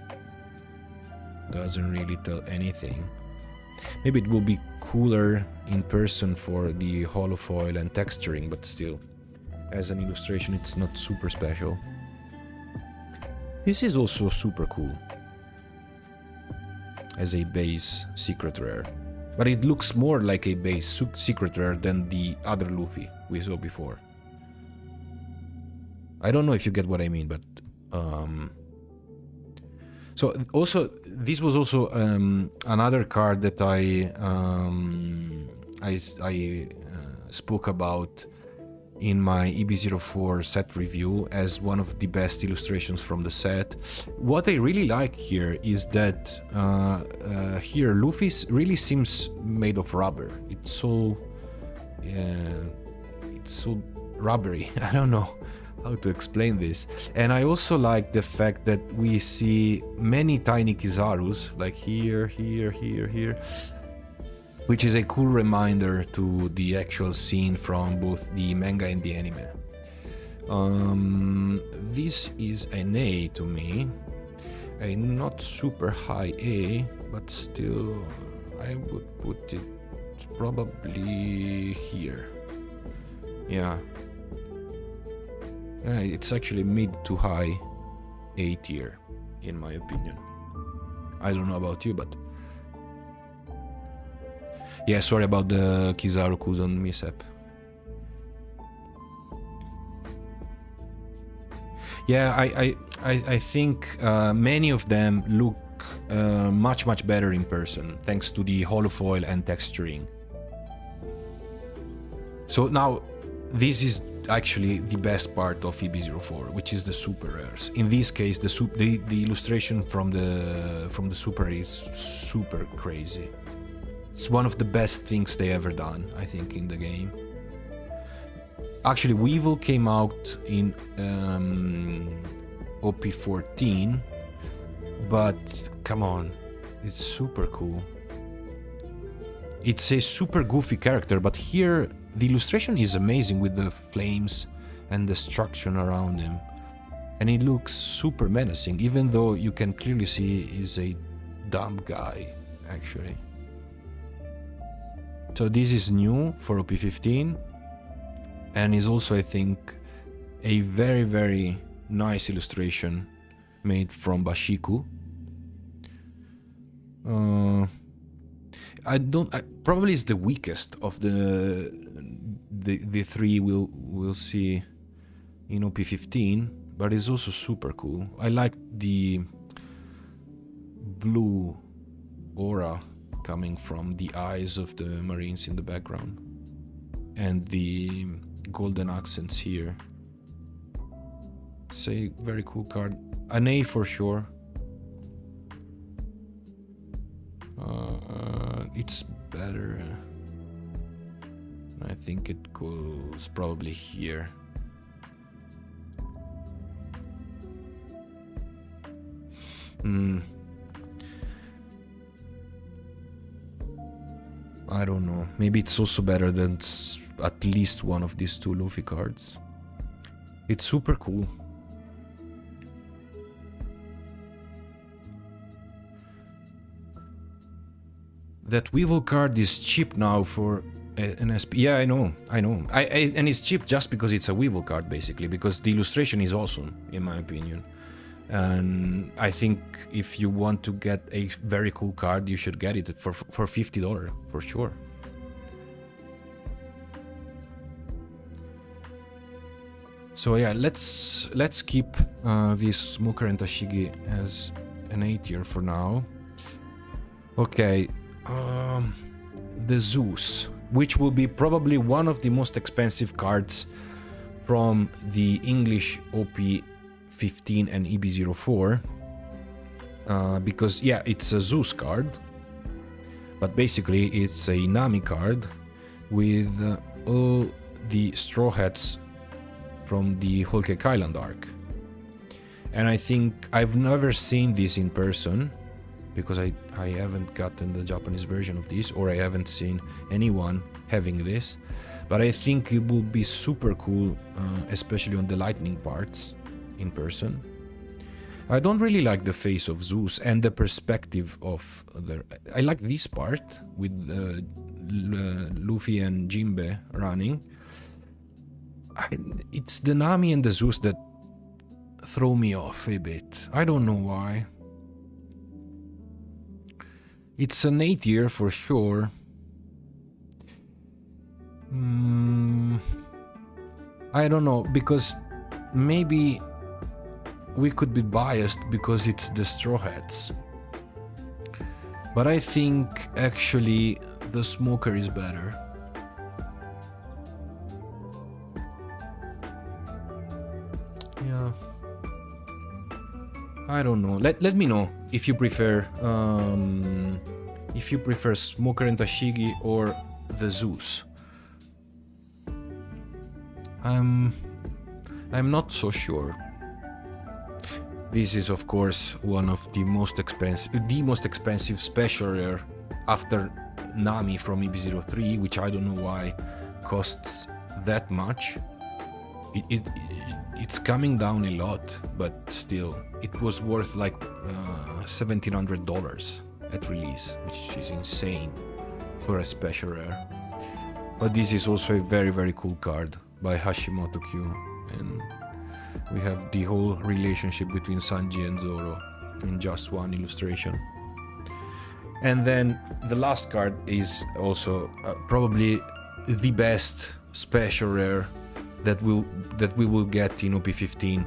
Doesn't really tell anything. Maybe it will be cooler in person for the holofoil and texturing, but still, as an illustration, it's not super special. This is also super cool as a base secret rare, but it looks more like a base secret rare than the other Luffy we saw before. I don't know if you get what I mean, but so also this was also another card that I spoke about in my EB04 set review as one of the best illustrations from the set. What I really like here is that here Luffy really seems made of rubber. It's so rubbery. I don't know how to explain this. And I also like the fact that we see many tiny Kizarus, like here, which is a cool reminder to the actual scene from both the manga and the anime. This is an A to me, a not super high A, but still I would put it probably here. Yeah. It's actually mid to high A tier, in my opinion. I don't know about you, but yeah, sorry about the Kizaru Kuzan mishap. Yeah, I think many of them look much better in person, thanks to the holofoil and texturing. So now, this is actually the best part of EB04, which is the super rares. In this case, the illustration from the super is super crazy. It's one of the best things they ever done, I think, in the game. Actually, Weevil came out in OP14, but come on, it's super cool. It's a super goofy character, but here the illustration is amazing with the flames and destruction around him. And he looks super menacing, even though you can clearly see he's a dumb guy, actually. So this is new for OP15, and is also, I think, a very nice illustration made from Bashiku. Probably it's the weakest of the three we'll see in OP15, but it's also super cool. I like the blue aura coming from the eyes of the Marines in the background, and the golden accents here. It's a very cool card. An A for sure. It's better. I think it goes probably here. I don't know. Maybe it's also better than at least one of these two Luffy cards. It's super cool. that Weevil card is cheap now for an SP. Yeah, I know. And it's cheap just because it's a Weevil card, basically, because the illustration is awesome, in my opinion. And I think if you want to get a very cool card, you should get it for $50 for sure. So yeah, let's keep this Smoker and Tashigi as an A tier for now. Okay, the Zeus, which will be probably one of the most expensive cards from the English OP15 and EB04, because yeah, it's a Zeus card, but basically it's a Nami card with all the Straw Hats from the Whole Cake Island arc. And I think I've never seen this in person, because I haven't gotten the Japanese version of this, or I haven't seen anyone having this. But I think it will be super cool, especially on the lightning parts in person. I don't really like the face of Zeus and the perspective of the... I like this part with Luffy and Jinbe running. It's the Nami and the Zeus that throw me off a bit. I don't know why. It's an A tier for sure. I don't know, because maybe we could be biased because it's the Straw Hats. But I think actually the Smoker is better. Yeah. I don't know. Let me know if you prefer Smoker and Tashigi or the Zeus. I'm not so sure. This is of course one of the most expensive special rare after Nami from EB03, which I don't know why costs that much. It's coming down a lot, but still, it was worth like $1,700 at release, which is insane for a special rare. But this is also a very, very cool card by Hashimoto Q, and we have the whole relationship between Sanji and Zoro in just one illustration. And then the last card is also probably the best special rare that we will get in OP15.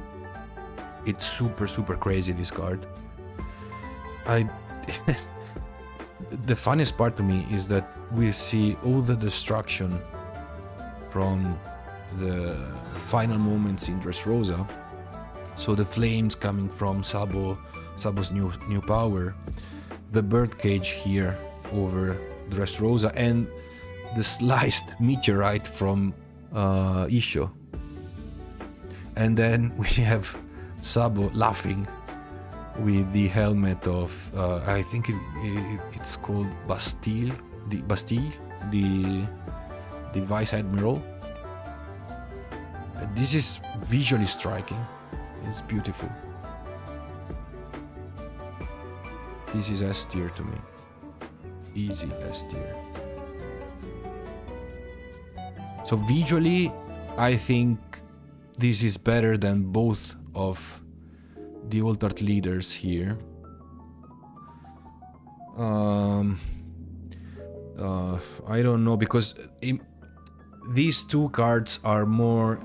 It's super crazy, this card. The funniest part to me is that we see all the destruction from the final moments in Dressrosa. So the flames coming from Sabo's new power, the birdcage here over Dressrosa, and the sliced meteorite from Isho. And then we have Sabo laughing with the helmet of I think it's called Bastille, the Vice Admiral. This is visually striking. It's beautiful. This is S tier to me. Easy S tier. So visually, I think this is better than both of the Old Art leaders here. I don't know, because these two cards are more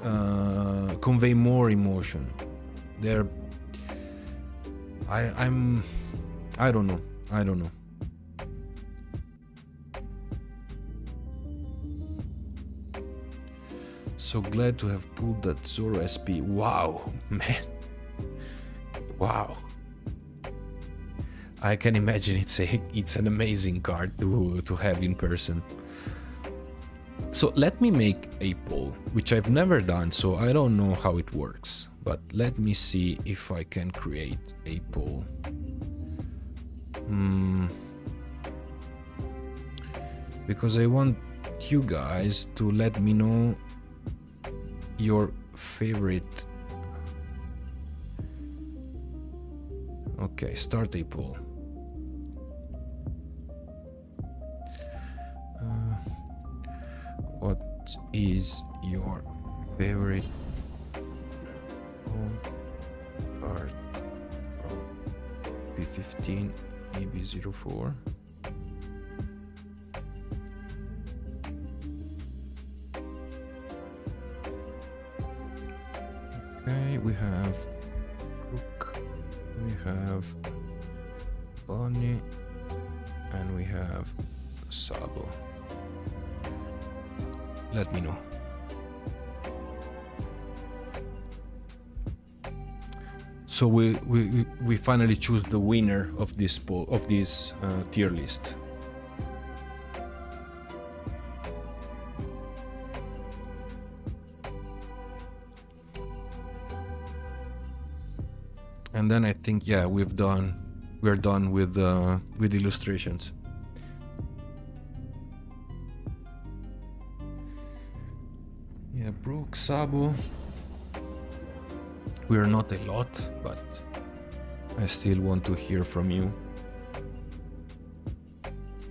convey more emotion. They're I don't know. So glad to have pulled that Zoro SP. Wow, man. Wow. I can imagine it's an amazing card to have in person. So let me make a poll, which I've never done, so I don't know how it works. But let me see if I can create a poll. Because I want you guys to let me know your favorite. Okay, start a poll. is your favorite part of P15 EB04? Okay, we have Brook, we have Bonnie, and we have Sabo. Let me know. So we finally choose the winner of this tier list. And then I think, yeah, we're done with illustrations. Yeah, Brooke, Sabo. We're not a lot, but I still want to hear from you.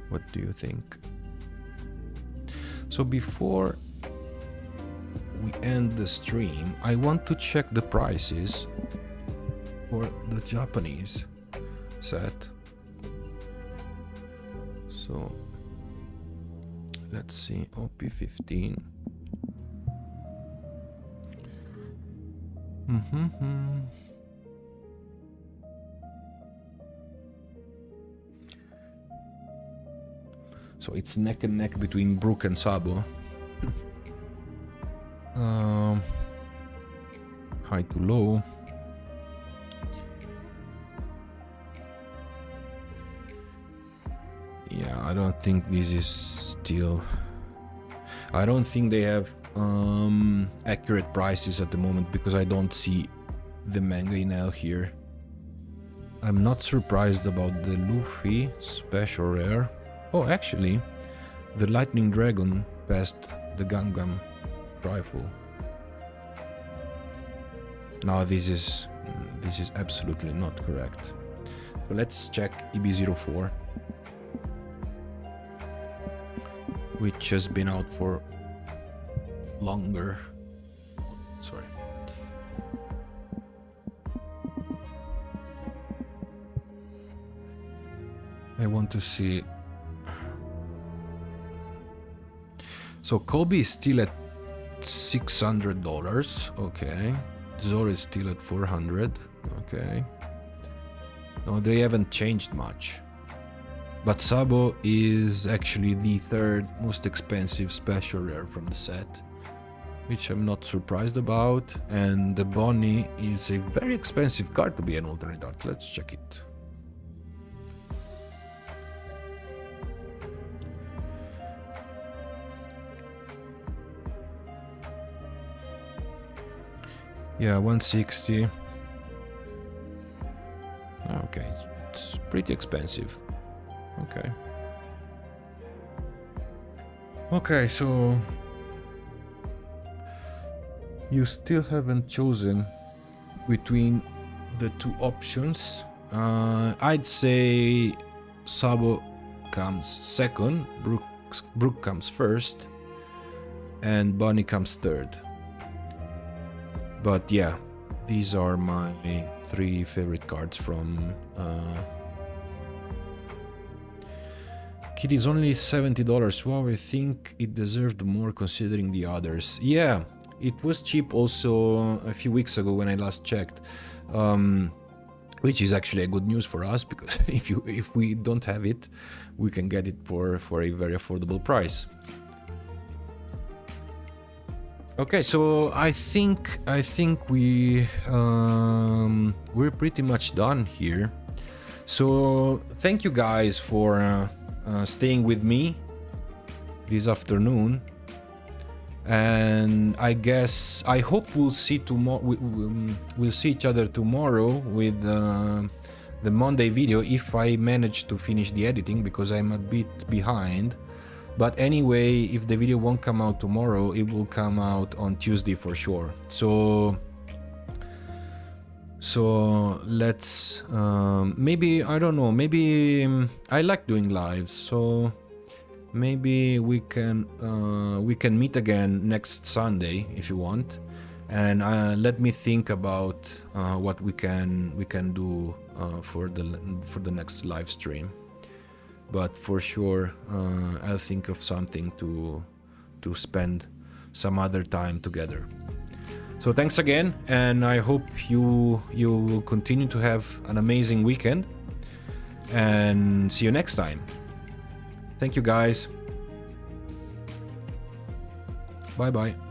What do you think? So before we end the stream, I want to check the prices for the Japanese set. So let's see, OP15. So it's neck and neck between Brook and Sabo. High to low. Yeah, I don't think this is still... I don't think they have accurate prices at the moment because I don't see the manga Enel here. I'm not surprised about the Luffy special rare. Oh, actually, the Lightning Dragon passed the Gangnam rifle. No, this is absolutely not correct. So let's check EB04, which has been out for longer. Sorry. I want to see. So Kobe is still at $600. Okay. Zoro is still at 400. Okay. No, they haven't changed much. But Sabo is actually the third most expensive special rare from the set, which I'm not surprised about. And the Bonnie is a very expensive card to be an alternate art. Let's check it. Yeah, 160. Okay, it's pretty expensive. Okay. Okay, so you still haven't chosen between the two options. I'd say Sabo comes second, Brook comes first, and Bonnie comes third. But yeah, these are my three favorite cards from Kid is only $70. Wow, I think it deserved more considering the others. Yeah, it was cheap also a few weeks ago when I last checked, which is actually a good news for us because if we don't have it, we can get it for a very affordable price. Okay, so I think we're pretty much done here. So thank you guys for staying with me this afternoon, and I hope we'll see tomorrow. We'll see each other tomorrow with the Monday video if I manage to finish the editing because I'm a bit behind. But anyway, if the video won't come out tomorrow, it will come out on Tuesday for sure. So let's maybe, I don't know, maybe I like doing lives, so maybe we can meet again next Sunday if you want, and let me think about what we can do for the next live stream. But for sure, I'll think of something to spend some other time together. So thanks again, and I hope you will continue to have an amazing weekend, and see you next time. Thank you guys. Bye bye.